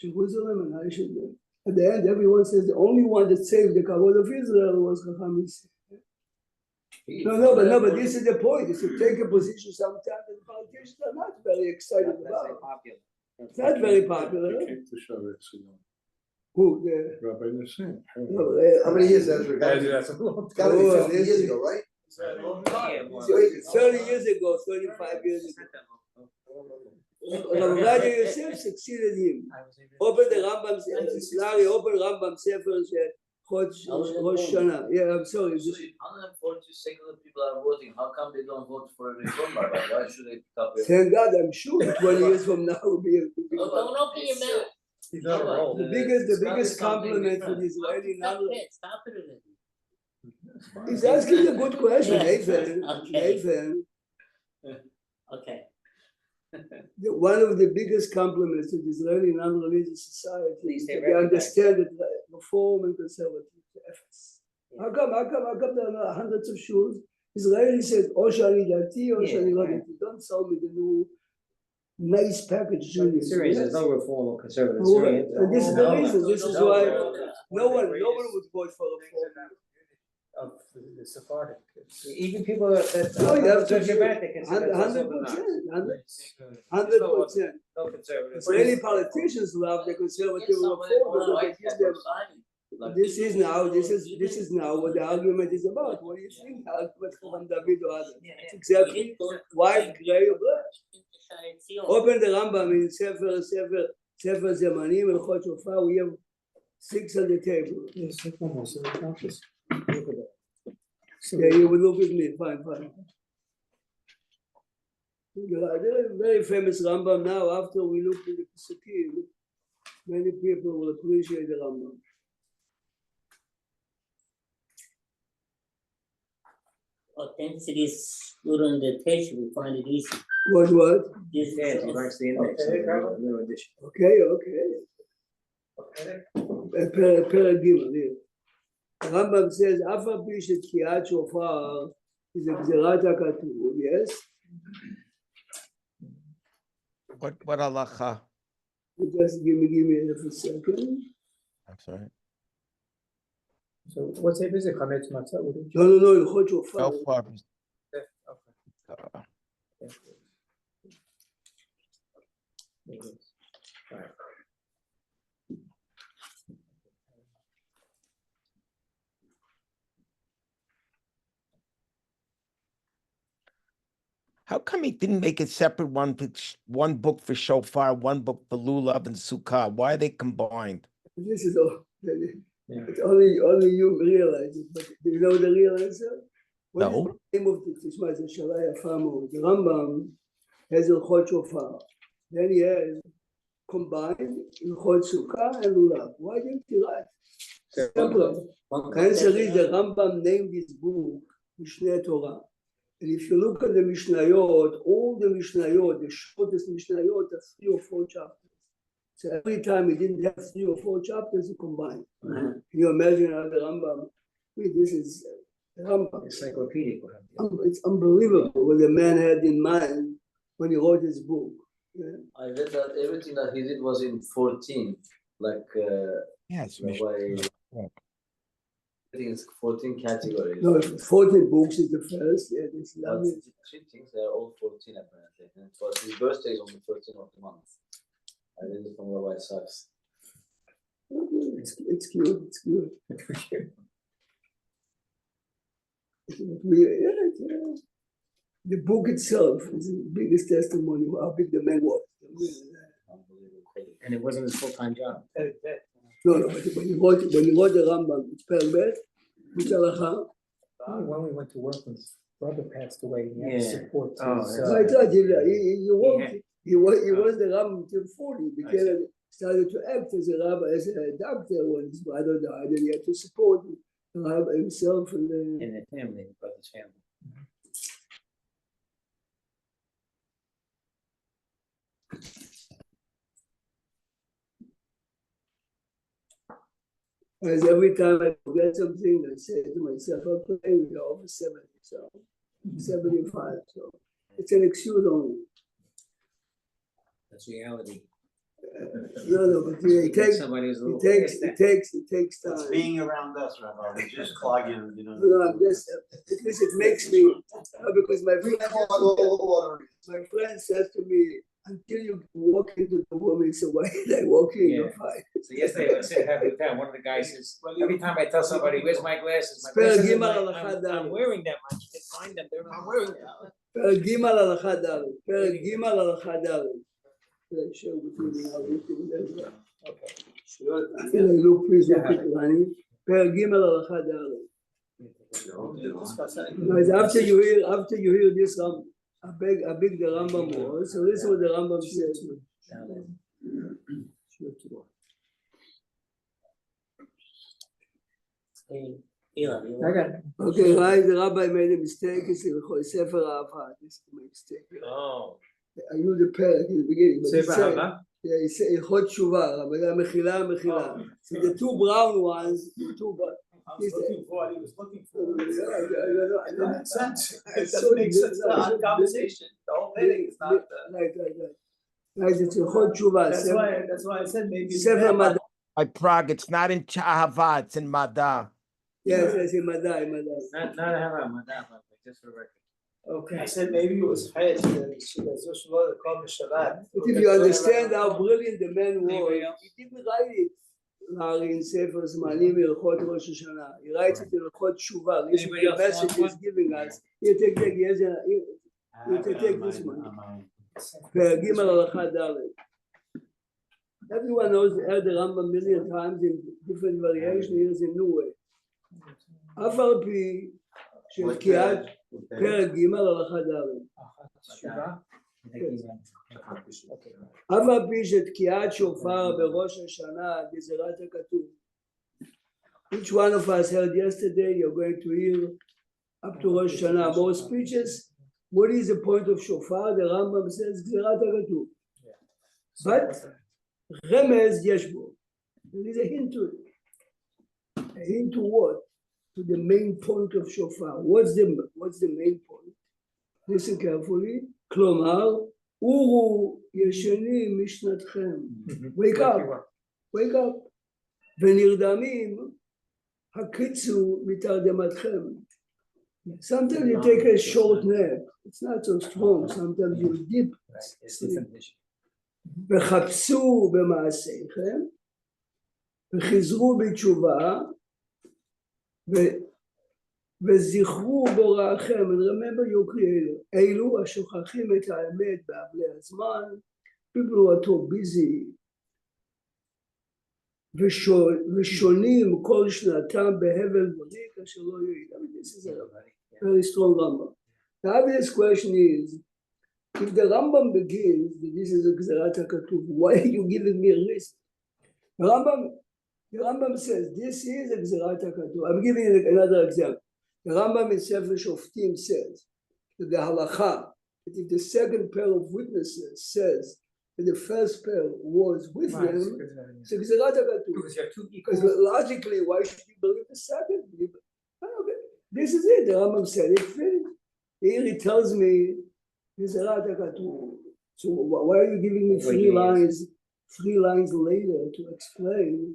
Jerusalem, and I should. At the end, everyone says the only one that saved the kavod of Israel was Chacham Nissim. No, but this is the point. Is to take a position sometimes that the politicians are not very excited about. It's not very popular. he came to Sharet Zion. Who? The, Rabbi Nassim. How many years has it been? That's a long It's gotta be Oh, 50 years ago, right? Wait, 30 years ago, 35 years ago. Rabbi Yosef succeeded him. Open the Rambam, Larry, open Rambam Sefer, Rosh Hashanah. Yeah, I'm sorry. So if 140 secular people are voting, how come they don't vote for a reform rabbi? Why should they pick up a? Thank God, I'm sure 20 years from now will be. Don't open your mouth. He's on a roll. The biggest compliment to the Israeli non. Stop it already. He's asking a good question, Nathan. Okay. Nathan. Okay. One of the biggest compliments to the Israeli non-religious society Please is say that they recognize. understand that reform and conservative efforts. How come there are hundreds of shuls? Israeli says, "O shani dati, o shani lo dati." Don't sell me the new nice package. Syrians, there's no reform or conservative Oh, Syrians. and this is the reason. This is why no one Greatest would vote for reform. Of the Sephardic. Even people that No, you have to judge about, they consider themselves 100%. no conservative. Israeli politicians love the conservative reform because they give them. This is now what the argument is about. What do you think the argument from David or others? It's exactly white, gray, or black. Open the Rambam in Sefer Zemanim and Chot Shofar. We have 6 on the table. Yes, almost. Look at that. Yeah, you will look at me. Fine. There is a very famous Rambam now. After we look at the Pesukim, many people will appreciate the Rambam. Authenticity is good on the test, we find it easy. What? This Yeah, he writes the index. Okay, New edition. Okay. Perek Gimel, here. Rambam says, "Af al pi shetkiyat shofar is a gzerat hakatuv." Yes. What halacha? Just give me a second. I'm sorry. So what's it? Is it Chametz Matzah? What did you? No, in Chot Shofar. How far? How come he didn't make a separate one book for shofar, one book for lulav and sukkah? Why are they combined? This is all. It's only you realize it. But do you know the real answer? What is No. the name of the Tishma? It's a Shalai Afamo. The Rambam has Ilchot Shofar. Then he has combined Ilchot Sukkah and Lulav. Why didn't he write? Simple. Answer is the Rambam named his book Mishneh Torah. And if you look at the Mishnayot, all the Mishnayot, the shortest Mishnayot are 3 or 4 chapters. So every time he didn't have 3 or 4 chapters, he combined. Can you imagine how the Rambam, this is the Rambam. Encyclopedic. It's unbelievable what the man had in mind when he wrote his book. Yeah. I read that everything that he did was in 14, like Yes. by I think it's 14 categories. No, 14 books is the first. Yeah, this But the 3 things, they're all 14 apparently. And it was his birthday is on the 13th of the month. I read it from Rabbi Sachs. it's cute. It's cute. The book itself is the biggest testimony of how big the man was. Unbelievable. And it wasn't his full-time job. No, but when you wrote the Rambam, it's Pelbet, which halacha. When we went to work, when his brother passed away, he had to Yeah. support Oh, his, So I thought he was Yeah. the Rambam until 40, became started to act as a rabbi, as a doctor when his brother died, and he had to support himself and the. In the family, the brother's family. As every time I forget something, I say to myself, I'm playing with over 70, so 75. So it's an excuse only. That's reality. No, but it takes Somebody who's a little. it takes time. It's being around us, Rabbi, we're just clogging, you know. No, I'm just, at least it makes me, because my friend says to me, until you walk into the woman, so why did I walk in? You're fine. So yesterday, I was sitting having time, one of the guys says, every time I tell somebody, where's my glasses? My Spell glasses are Gimal like, Alachad I'm Dalet. wearing them, I can't find them, they're not wearing them. פרק ג' הלכה ד', פרק ג' הלכה ד'. share with me now, look, please look at Rani. פרק ג' הלכה ד'. Guys, after you hear this, how big the Rambam was, so this is what the Rambam says. Okay, right, the rabbi made a mistake, he said, Sefer Ahava, this is my mistake. Oh. I knew the parak in the beginning, but he Sefer said, Ahava? yeah, he said, Ilchot Shuvah, but Mechila. So the two brown ones, the two brown. I was looking for what he was looking for. It That makes sense. It doesn't make sense to our conversation. The whole heading is not. Right. Guys, it's Ilchot Shuvah. That's why I said maybe. Sefer Madai. By Prague, it's not in Ahava, it's in Mada. Yes, in Madai. Not Ahava, Madai, but just for record. Okay. I said maybe it was Hayat. But if you understand how brilliant the man was, he didn't write it. In Sefer Zmanim, Ilchot Rosh Hashanah. He writes it in Ilchot Shuvah. This is the message he's giving us. Here, take this one. Perek Gimel Halacha Dalet. Everyone knows the Rambam a million times in different variations. Here's a new way. אף על פי שתקיעת פרק ג' הלכה ד'. אף על פי שתקיעת שופר בראש השנה גזירת הכתוב. Each one of us heard yesterday, you're going to hear up to Rosh Hashanah more speeches. What is the point of shofar? The Rambam says גזירת הכתוב. But רמז יש בו. There is a hint to it. A hint to what? To the main point of shofar. What's the main point? Listen carefully. כלומר, אורו ישנים משנתכם. Wake up. ונרדמים, הקיצו מתרדמתכם. Sometimes you take a short nap. It's not so strong. Sometimes you deep sleep. וחפשו במעשיכם, וחזרו בתשובה, וזכרו בוראכם, and remember your creator. אלו השוכחים את האמת בעבלי הזמן, people who are too busy, ושונים כל שנתם בהבל בריק אשר לא יועיל. I mean, this is a very strong Rambam. The obvious question is, if the Rambam begins that this is a Gzerat HaKatuv, why are you giving me a list? The Rambam says this is a Gzerat HaKatuv. I'm giving you another example. The Rambam in Sefer Shoftim says that the halacha, that if the second pair of witnesses says that the first pair was with Right, them, because so Gzerat HaKatuv. you have two Because equal. logically, why should you believe the second? Okay. This is it. The Rambam said it finished. Here he tells me, Gzerat HaKatuv. So why are you giving me three lines later to explain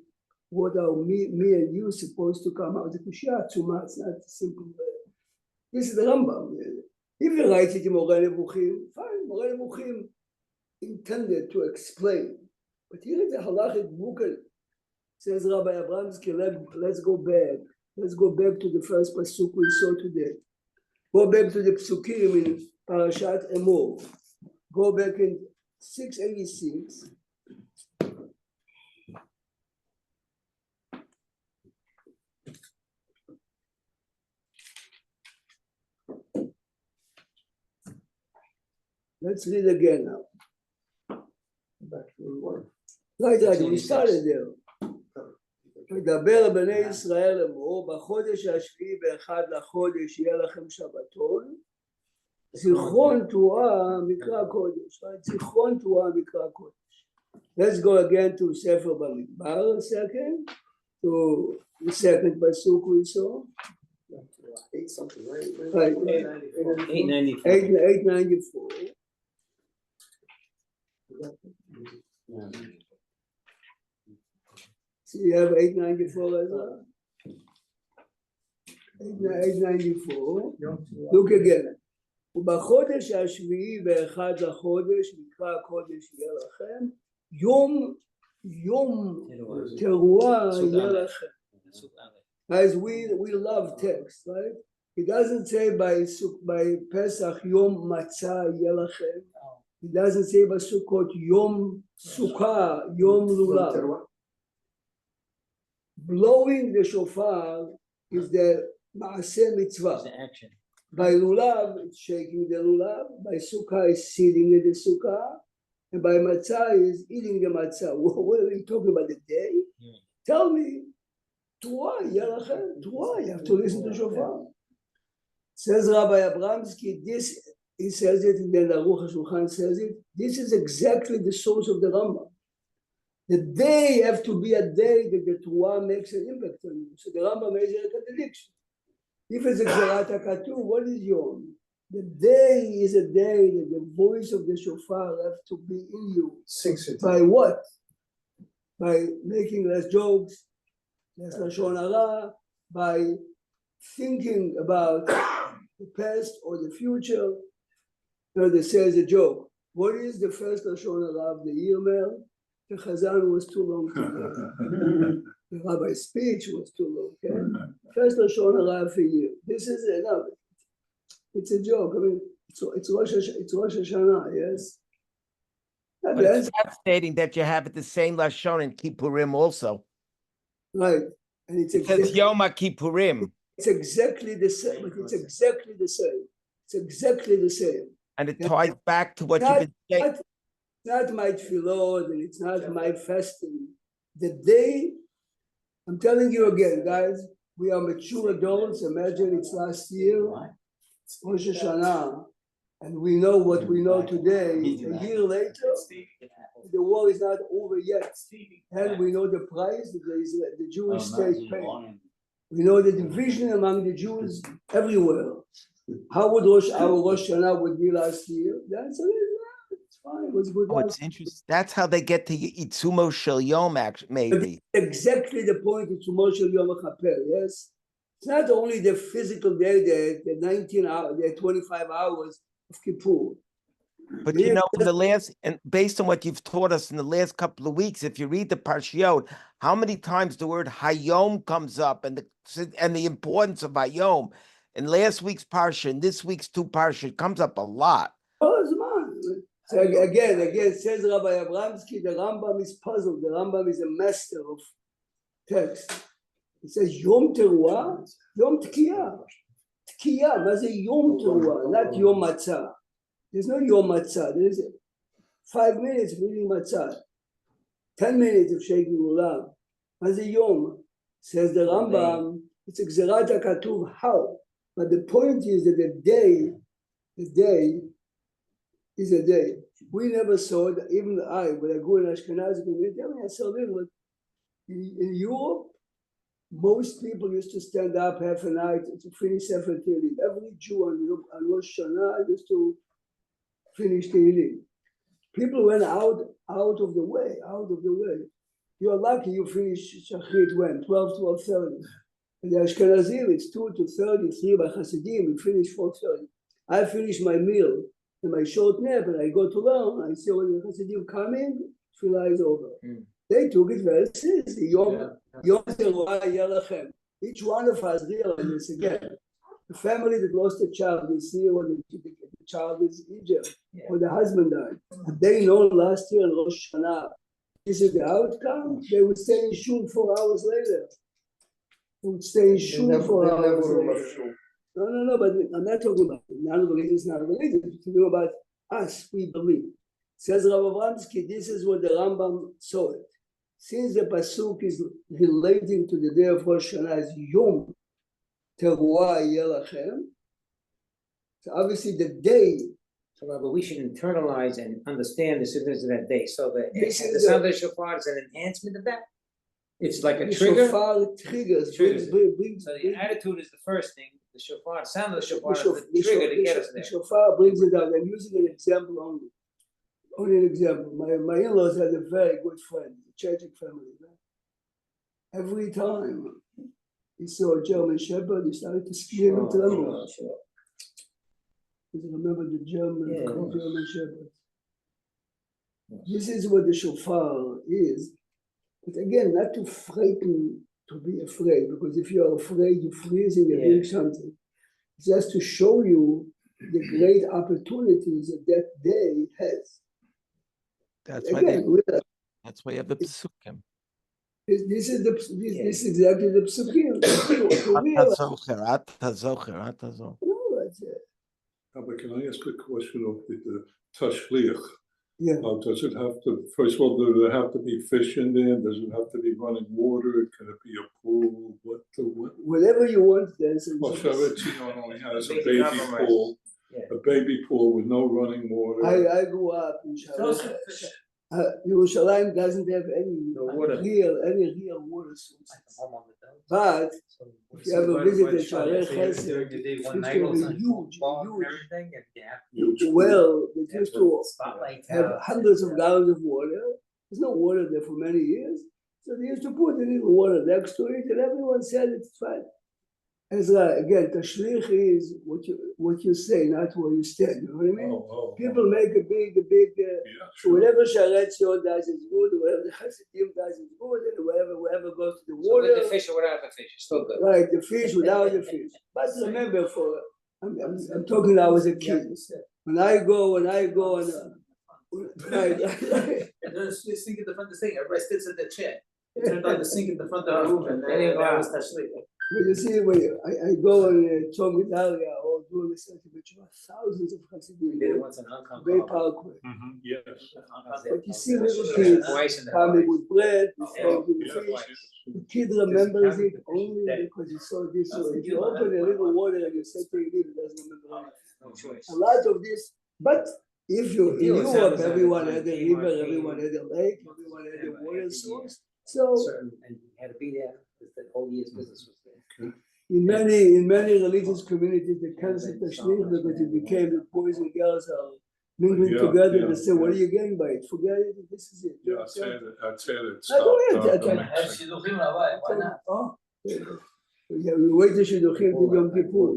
what are me and you supposed to come out of the Shia? It's not simple. This is the Rambam. If he writes it in Moreh Nevuchim, fine. Moreh Nevuchim intended to explain. But here is the halachic book. Says Rabbi Abramsky, let's go back. Let's go back to the first pasuk we saw today. Go back to the psukim in Parashat Emor. Go back in 686. Let's read again now. Right, we started there. מדבר בני ישראל אמרו, בחודש השביעי באחד לחודש יהיה לכם שבתון, זיכרון תרועה מקרא קודש, זיכרון תרועה מקרא קודש. Let's go again to ספר במדבר, second, to the second pasuk we saw. 8 something, right? Right. 894. 894. So you have 894 as well. 894. Look again. ובחודש השביעי באחד לחודש נקרא הקודש יהיה לכם יום תרועה יהיה לכם. Guys, we love text, right? It doesn't say by Pesach Yom Matzah יהיה לכם. It doesn't say by Sukkot Yom Sukkah Yom Lulav. Blowing the shofar is the maaseh mitzvah. The action. By lulav, it's shaking the lulav. By sukkah, is sitting in the sukkah. And by matzah, is eating the matzah. What are we talking about, the day? Tell me. Tuah, yalachem, tuah. You have to listen to shofar. Says Rabbi Abramsky, this, he says it, and then Aruch HaShulchan says it. This is exactly the source of the Rambam. The day have to be a day that the Torah makes an impact on you. So the Rambam makes a contradiction. If it's a Gzerat HaKatuv, what is Yom? The day is a day that the voice of the shofar have to be in you. By what? By making less jokes, less lashon hara, by thinking about the past or the future. No, they say a joke. What is the first lashon hara of the year, Mel? The Chazan was too long to do. The rabbi's speech was too long. Okay? First lashon hara for you. This is enough. It's a joke. I mean, it's Rosh Hashanah, yes. But it's not stating that you have it the same lashon in Kippurim also. Right, and it's Because Yom Kippurim. It's exactly the same. But it's exactly the same. It's exactly the same. And it ties back to what you've been saying. Not my tefillot, and it's not my fasting. The day, I'm telling you again, guys, we are mature adults. Imagine it's last year, Rosh Hashanah, and we know what we know today. A year later, the war is not over yet. And we know the price that the Jewish state paid. We know the division among the Jews everywhere. How would our Rosh Hashanah would be last year? The answer is, it's fine. It was good. Oh, it's interesting. That's how they get to Itzumo Shel Yom, maybe. Exactly the point of Itzumo Shel Yom HaChaper, yes? It's not only the physical day, the 19 hours, the 25 hours of Kippur. But you know, in the last, and based on what you've taught us in the last couple of weeks, if you read the Parshiot, how many times the word Hayom comes up and the importance of Hayom. In last week's Parsha and this week's two Parsha comes up a lot. So again, says Rabbi Abramsky, the Rambam is puzzled. The Rambam is a master of text. He says Yom Teruah, Yom Tkiyah. Tkiyah, that's a Yom Teruah, not Yom Matzah. There's no Yom Matzah. There's 5 minutes of eating matzah, 10 minutes of shaking lulav. That's a Yom. Says the Rambam, it's a Gzerat HaKatuv. How? But the point is that the day the day is a day. We never saw it, even I, when I go in Ashkenazi community, I mean, I saw little, but in Europe, most people used to stand up half a night to finish Sefer Tehillim. Every Jew on Rosh Hashanah used to finish Tehillim. People went out of the way. You're lucky you finish Shachrit when? 12:30. And the Ashkenazim, it's 2 to 33 by Hasidim, we finish 4:30. I finish my meal and my short nap and I go to learn. I see all the Hasidim coming, Tefillah is over. They took it very seriously. Yom Teruah Yelachem. Each one of us realized this again. The family that lost a child this year when the child is Egypt, or the husband died. And they know last year in Rosh Hashanah, this is the outcome. They would stay in shul 4 hours later. They would stay in shul 4 hours later. No, but I'm not talking about non-religious, non-religious. I'm talking about us, we believe. Says Rav Avramsky, this is what the Rambam saw it. Since the pasuk is relating to the day of Rosh Hashanah as Yom Teruah Yelachem, so obviously the day. So, but we should internalize and understand the significance of that day. So the the sound of the shofar is an enhancement of that. It's like a trigger. Shofar triggers. Brings, so the attitude is the first thing. The shofar, sound of the shofar is the the trigger to get us there. The shofar brings it out. I'm using an example only. Only an example. My in-laws had a very good friend, a Czech family. Right? Every time he saw a German Shepherd, he started to scream and tremble. You remember the German Shepherd. This is what the shofar is. But again, not to frighten, to be afraid, because if you are afraid, you're freezing and doing something. It's just to show you the great opportunities that day has. That's Again, why you have the psukim. This is exactly the psukim. No, that's it. But can I ask a question of the tashlich? Yeah. Does it have to, first of all, does it have to be fish in there? Does it have to be running water? Can it be a pool? Whatever you want, there's well, Sharetzion only has a baby pool. Yeah. A baby pool with no running water. I grew up in Yerushalayim doesn't have any real water source. But if you ever visited Sharei Chesed, it used to be huge well. It used to have hundreds of gallons of water. There's no water there for many years. So they used to put a little water next to it, and everyone said it's fine. As again, tashlich is what you say, not where you stand. You know what I mean? People make a big. So whatever Sharetzion does is good. Whatever the Hasidim does is good, and whoever goes to the water. So with the fish or without the fish, it's still good. Right, the fish without the fish. But remember, I'm talking. I was a kid. When I go, and right. There's this sink in the front of the sink. Everybody sits in the chair. Turned on the sink in the front of the room, and then it was tashlich. But you see, when I go and talk with Aria or do the center, but you have thousands of Hasidim. Very powerful. Yes. But you see little kids coming with bread, with fish. The kid remembers it only because he saw this. So if you open a little water and you say to him, he doesn't remember anything. A lot of this, but if you in Europe, everyone had a river, everyone had a lake, everyone had a water source. So and you had to be there. The whole year's business was there. In many religious communities, they cancelled the shlich because it became the boys and girls are mingling together. They say, "What are you getting by it? Forget it. This is it." Yeah, I'd say it. Yeah, we wait to shidduchim to Yom Kippur.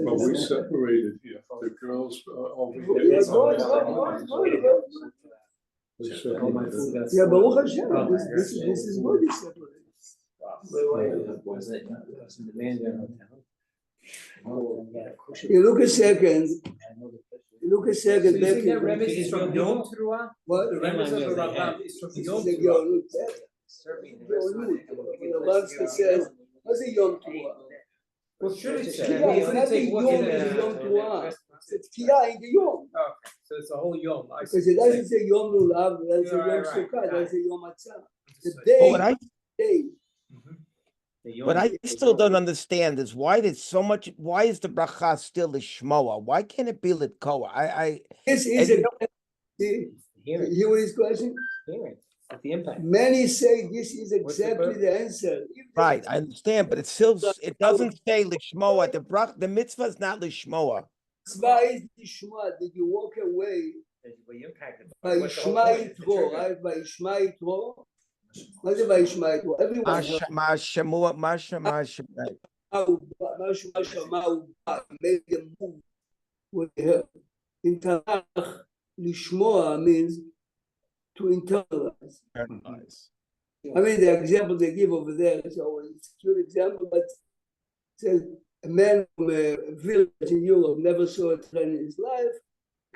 But we separated here. The girls over here. Yeah, Baruch Hashem. This is what is separated. You look a second. You think that remedy is from Yom Teruah? What? The remedy of the Rambam is from Yom The Rambam says, what's a Yom Teruah? What should it say? It's not the Yom, it's Yom Teruah. It's Kiyah in the Yom. Okay, so it's a whole Yom. Because it doesn't say Yom Lulav, it doesn't say Yom Sukkah, it doesn't say Yom Matzah. The day. But I still don't understand is why there's so much, why is the bracha still the shmoa? Why can't it be litkoa? This is and a, see, Hearing, hear what his question? hearing, at the impact. Many say this is What's the exactly question? the answer. If they- Right, I understand, but it still, it doesn't say lishmoa. The mitzvah is not lishmoa. Mitzvah is Ishma, did you walk away Were you impacted? by What's the whole Ishma point? The Yitro, trigger. right? By Ishma Yitro. What is by Ishma Yitro? Everyone heard Masha. how Mashu Mashama made them move what they heard. In Tanakh, Lishmoa means to internalize. I mean, the example they give over there is always a cute example, but it says a man from a village in Europe never saw a train in his life,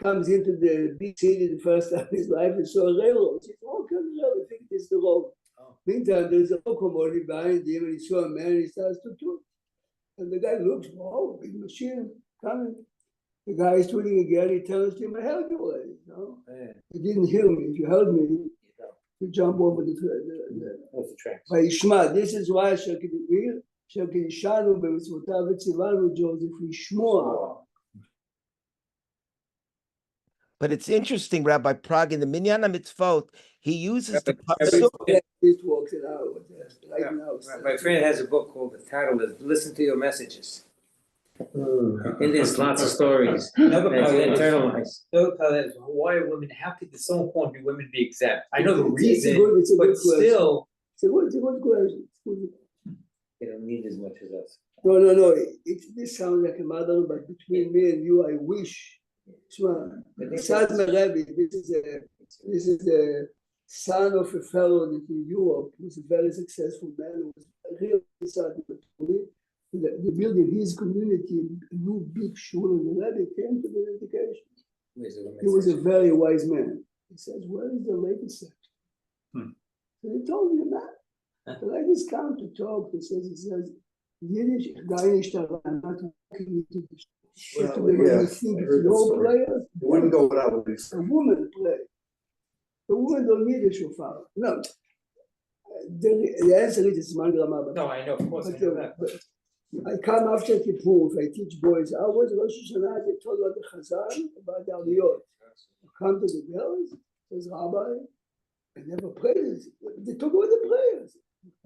comes into the big city the first time in his life and saw a railroad. He says, oh, can the railroad? I think it's the road. Meantime, there's a locomotive behind him, and he saw a man, and he starts to toot. And the guy looks, oh, big machine coming. The guy is tooting again, he tells him, I held you already. No? You didn't hear me. If you held me, you jump over the tracks. by Ishma. This is why Shekidishanu b'mitzvotav v'tzivanu, Joseph, Ishmoa. But it's interesting, Rabbi Prague, in the Minyan HaMitzvot, he uses the pasuk. It works it out right now. My friend has a book called, the title is Listen to Your Messages. And there's lots of stories that you internalize. Why are women, how could it's so important for women to be exempt? I know the It's a reason, good but question. still, It's a good question. They don't need as much as us. No. This sounds like a mother, but between me and you, I wish. Sad Rebbe, this is a son of a fellow that in Europe was a very successful man who was really sad. The building his community, a new big shul, and the Rebbe came to the dedication. He was a very wise man. He says, where is the latest section? So he told me that. The ladies come to talk. He says, Yiddish, guy not walking into the Well, when yeah, you think I it's heard that no story. players, It wouldn't go without what he said. a woman play. The woman don't need a shofar. No. The answer is it's mangrama. no, I know, of course, I know that. But I come after Kippur, if I teach boys, I was Rosh Hashanah, they told about the Chazan, about the Aliyot. I come to the girls, says Rabbi, I never prayed. They talk about the prayers.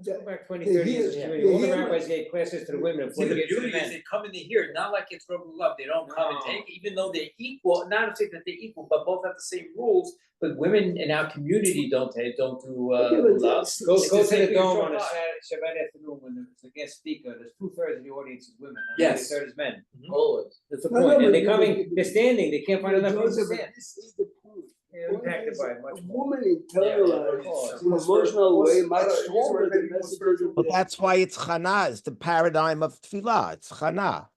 Go back 20, They 30 years. hear- All they the hear- rabbis gave classes to the women See, before the they get to the beauty is men. they come and they hear it, not like it's rubber love, they don't come and No. take it, even though they're equal, not to say that they're equal, but both have the same rules. But women in our community don't do Okay, but love. that's- Go It's to the the same thing dome as on a shofar. Shabbat afternoon when there's a guest speaker, there's 2/3 of the audience is women, and Yes. 1/3 is men. Always. That's the No, point, but and they're coming, they're standing, they can't find enough room to Joseph, stand. this is the point. They're impacted by it much A more. woman internalized in an emotional way much stronger than messages of Well, the- that's why it's Chana. It's the paradigm of tefillah. It's Chana.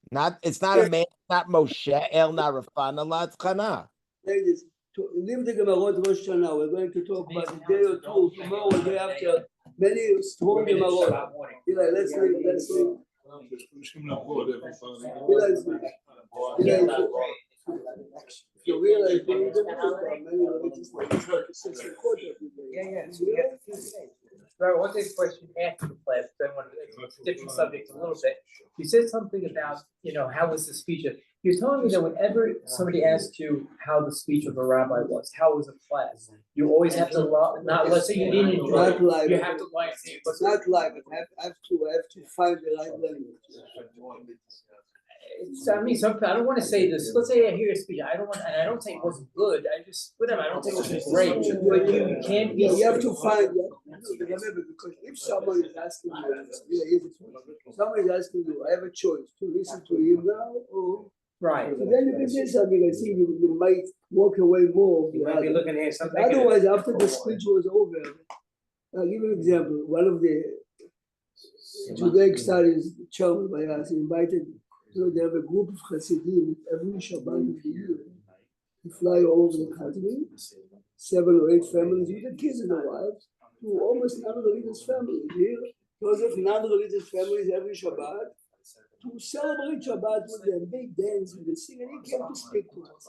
It's not a man, not Moshe, El, not Rafanallah, it's Chana. Ladies, to leave the Gemarot Rosh Hashanah, we're going to talk about the day or two, tomorrow, the day after, many strong Women in Gemarot. Shabbat morning. Eli, let's leave. If you realize, there are many religious leaders who say support every day. Yeah, so we have to feel safe. Right, one thing question after the class, then one different subject a little bit. You said something about, how was the speech? You're telling me that whenever somebody asks you how the speech of a rabbi was, how was the class, you always have to let's say you didn't enjoy Not it, live. you have to say it, but It's not like it. I have to find the right language. something, I don't wanna say this, let's say I hear a speech, I don't say it wasn't good, whatever, I don't say it wasn't great, but you can't be. Yeah, you have to find, remember, because if someone is asking you, somebody is asking you, I have a choice to listen to him now or. Right. So then you can say something, I think you might walk away more. You might be looking at something. Otherwise, after the speech was over, I'll give you an example. One of the Judaic studies chairman by us invited, they have a group of Hasidim every Shabbat of the year. They fly all over the country, 7 or 8 families with the kids and the wives, to almost non-religious families here. Joseph, non-religious families every Shabbat, to celebrate Shabbat with them. They dance and they sing, and he came to speak to us.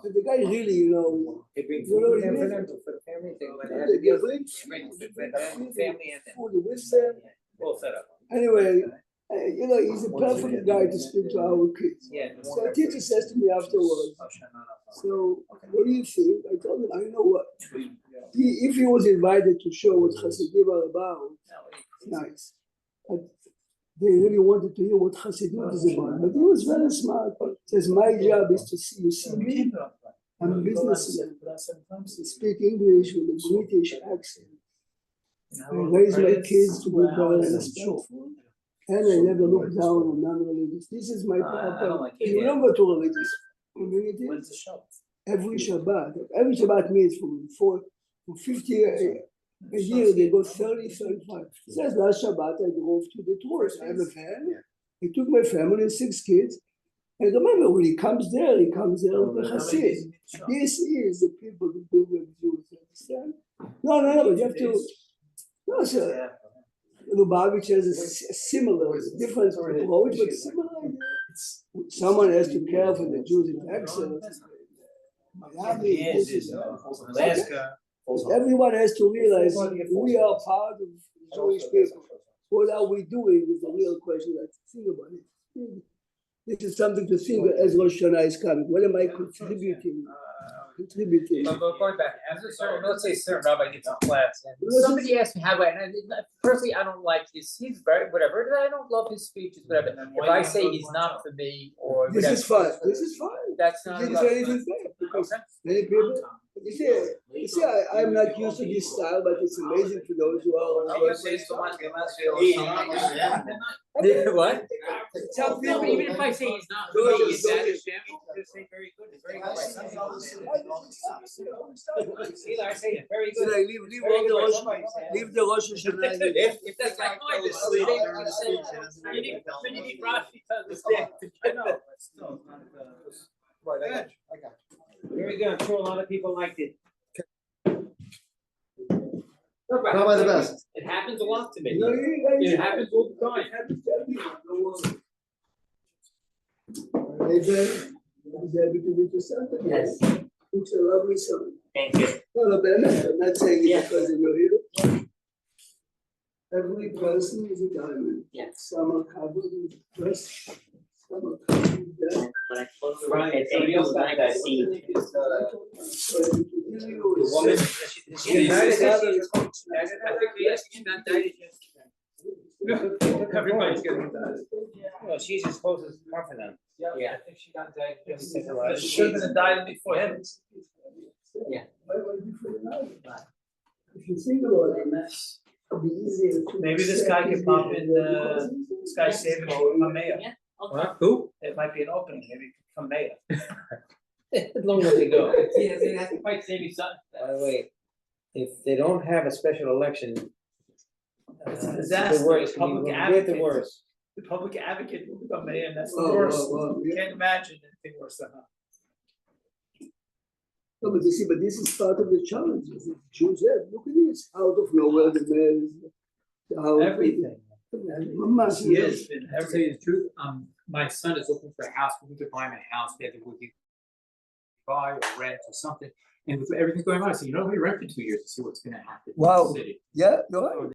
So the guy really, They bring you know, food he in for lives- them, for the family, they they bring family and them. food with them. All set up. Anyway, you know, he's a perfect guy to speak to our kids. Yeah. So a teacher says to me afterwards, so what do you think? I told him, I know what. If he was invited to show what Hasidim are about, it's nice. But they really wanted to hear what Hasidut is about. But he was very smart. Says, my job is to see, you see me, I'm a businessman. I speak English with a British accent. I raise my kids to be very respectful. And I never look down on non-religious. This is my purpose. You belong to religious community. Every Shabbat means from 50 a year, they go 30, 35. It says last Shabbat I drove to the tours. I have a van. I took my family and 6 kids. And remember, when he comes there with the Hasid. This is the people who do what Jews understand. No, you have to. No, sir. Lubavitch has a similar, different approach, but similar idea. Someone has to care for the Jews in Texas. Miami, Alaska. Everyone has to realize we are part of Jewish people. What are we doing is the real question. Let's think about it. This is something to think as Rosh Hashanah is coming. What am I contributing? But going back, as a certain, let's say a certain rabbi gets a class, and somebody asked me how I, and personally, I don't like his, he's very, whatever, I don't love his speeches, whatever. If I say he's not for me, or This whatever. is fine. This is fine. That's not. This is anything fair because many people. You see, I'm not used to this style, but it's amazing to those who are. What? Some No, but people, even if I say he's not for me, is that a sham? Just say very good, it's very good. Either I say it, very So good. like, leave the Rosh Hashanah. If that's my point, it's you need Rashi to understand. Right, I got you. Very good, I'm sure a lot of people liked it. Rabbi the best. It happens a lot to me. No, It happens all the time. Hey, Ben, is happy to meet your son? Yes. Looks a lovely son. Thank you. No, Ben, I'm not saying it Yeah. because you're here. Every person is a diamond. Yes. Some are covered with dust, some are covered with dirt. When I close the room, it's like I see. So to give you The a woman, sense- she not died yet. Everybody's getting died. Well, she's as close as confident. Yeah, I think she got died. She should have died before him. Yeah. Why would you feel alive? If you think about it, it'd be easier to. Maybe this guy could pop in, this guy saving for become mayor. Yeah. What? Who? It might be an opening, maybe he could become mayor. As long as they go. Yeah, that's quite saving something. By the way, if they don't have a special election. It's a the disaster. worse, The public we will get advocate. the worst. The public advocate will become mayor, and that's the Oh, worst. yeah. Can't imagine anything worse than that. No, but you see, but this is part of the challenge. Jews have, look at this, out of nowhere, the man is. Everything. Mamash, He has been To tell everything. you the truth, my son is looking for a house, we're looking to buy him a house, they have to buy or rent or something. And with everything going on, I said, you know, we rent for 2 years to see what's gonna happen in the Wow. city. Yeah, you're right.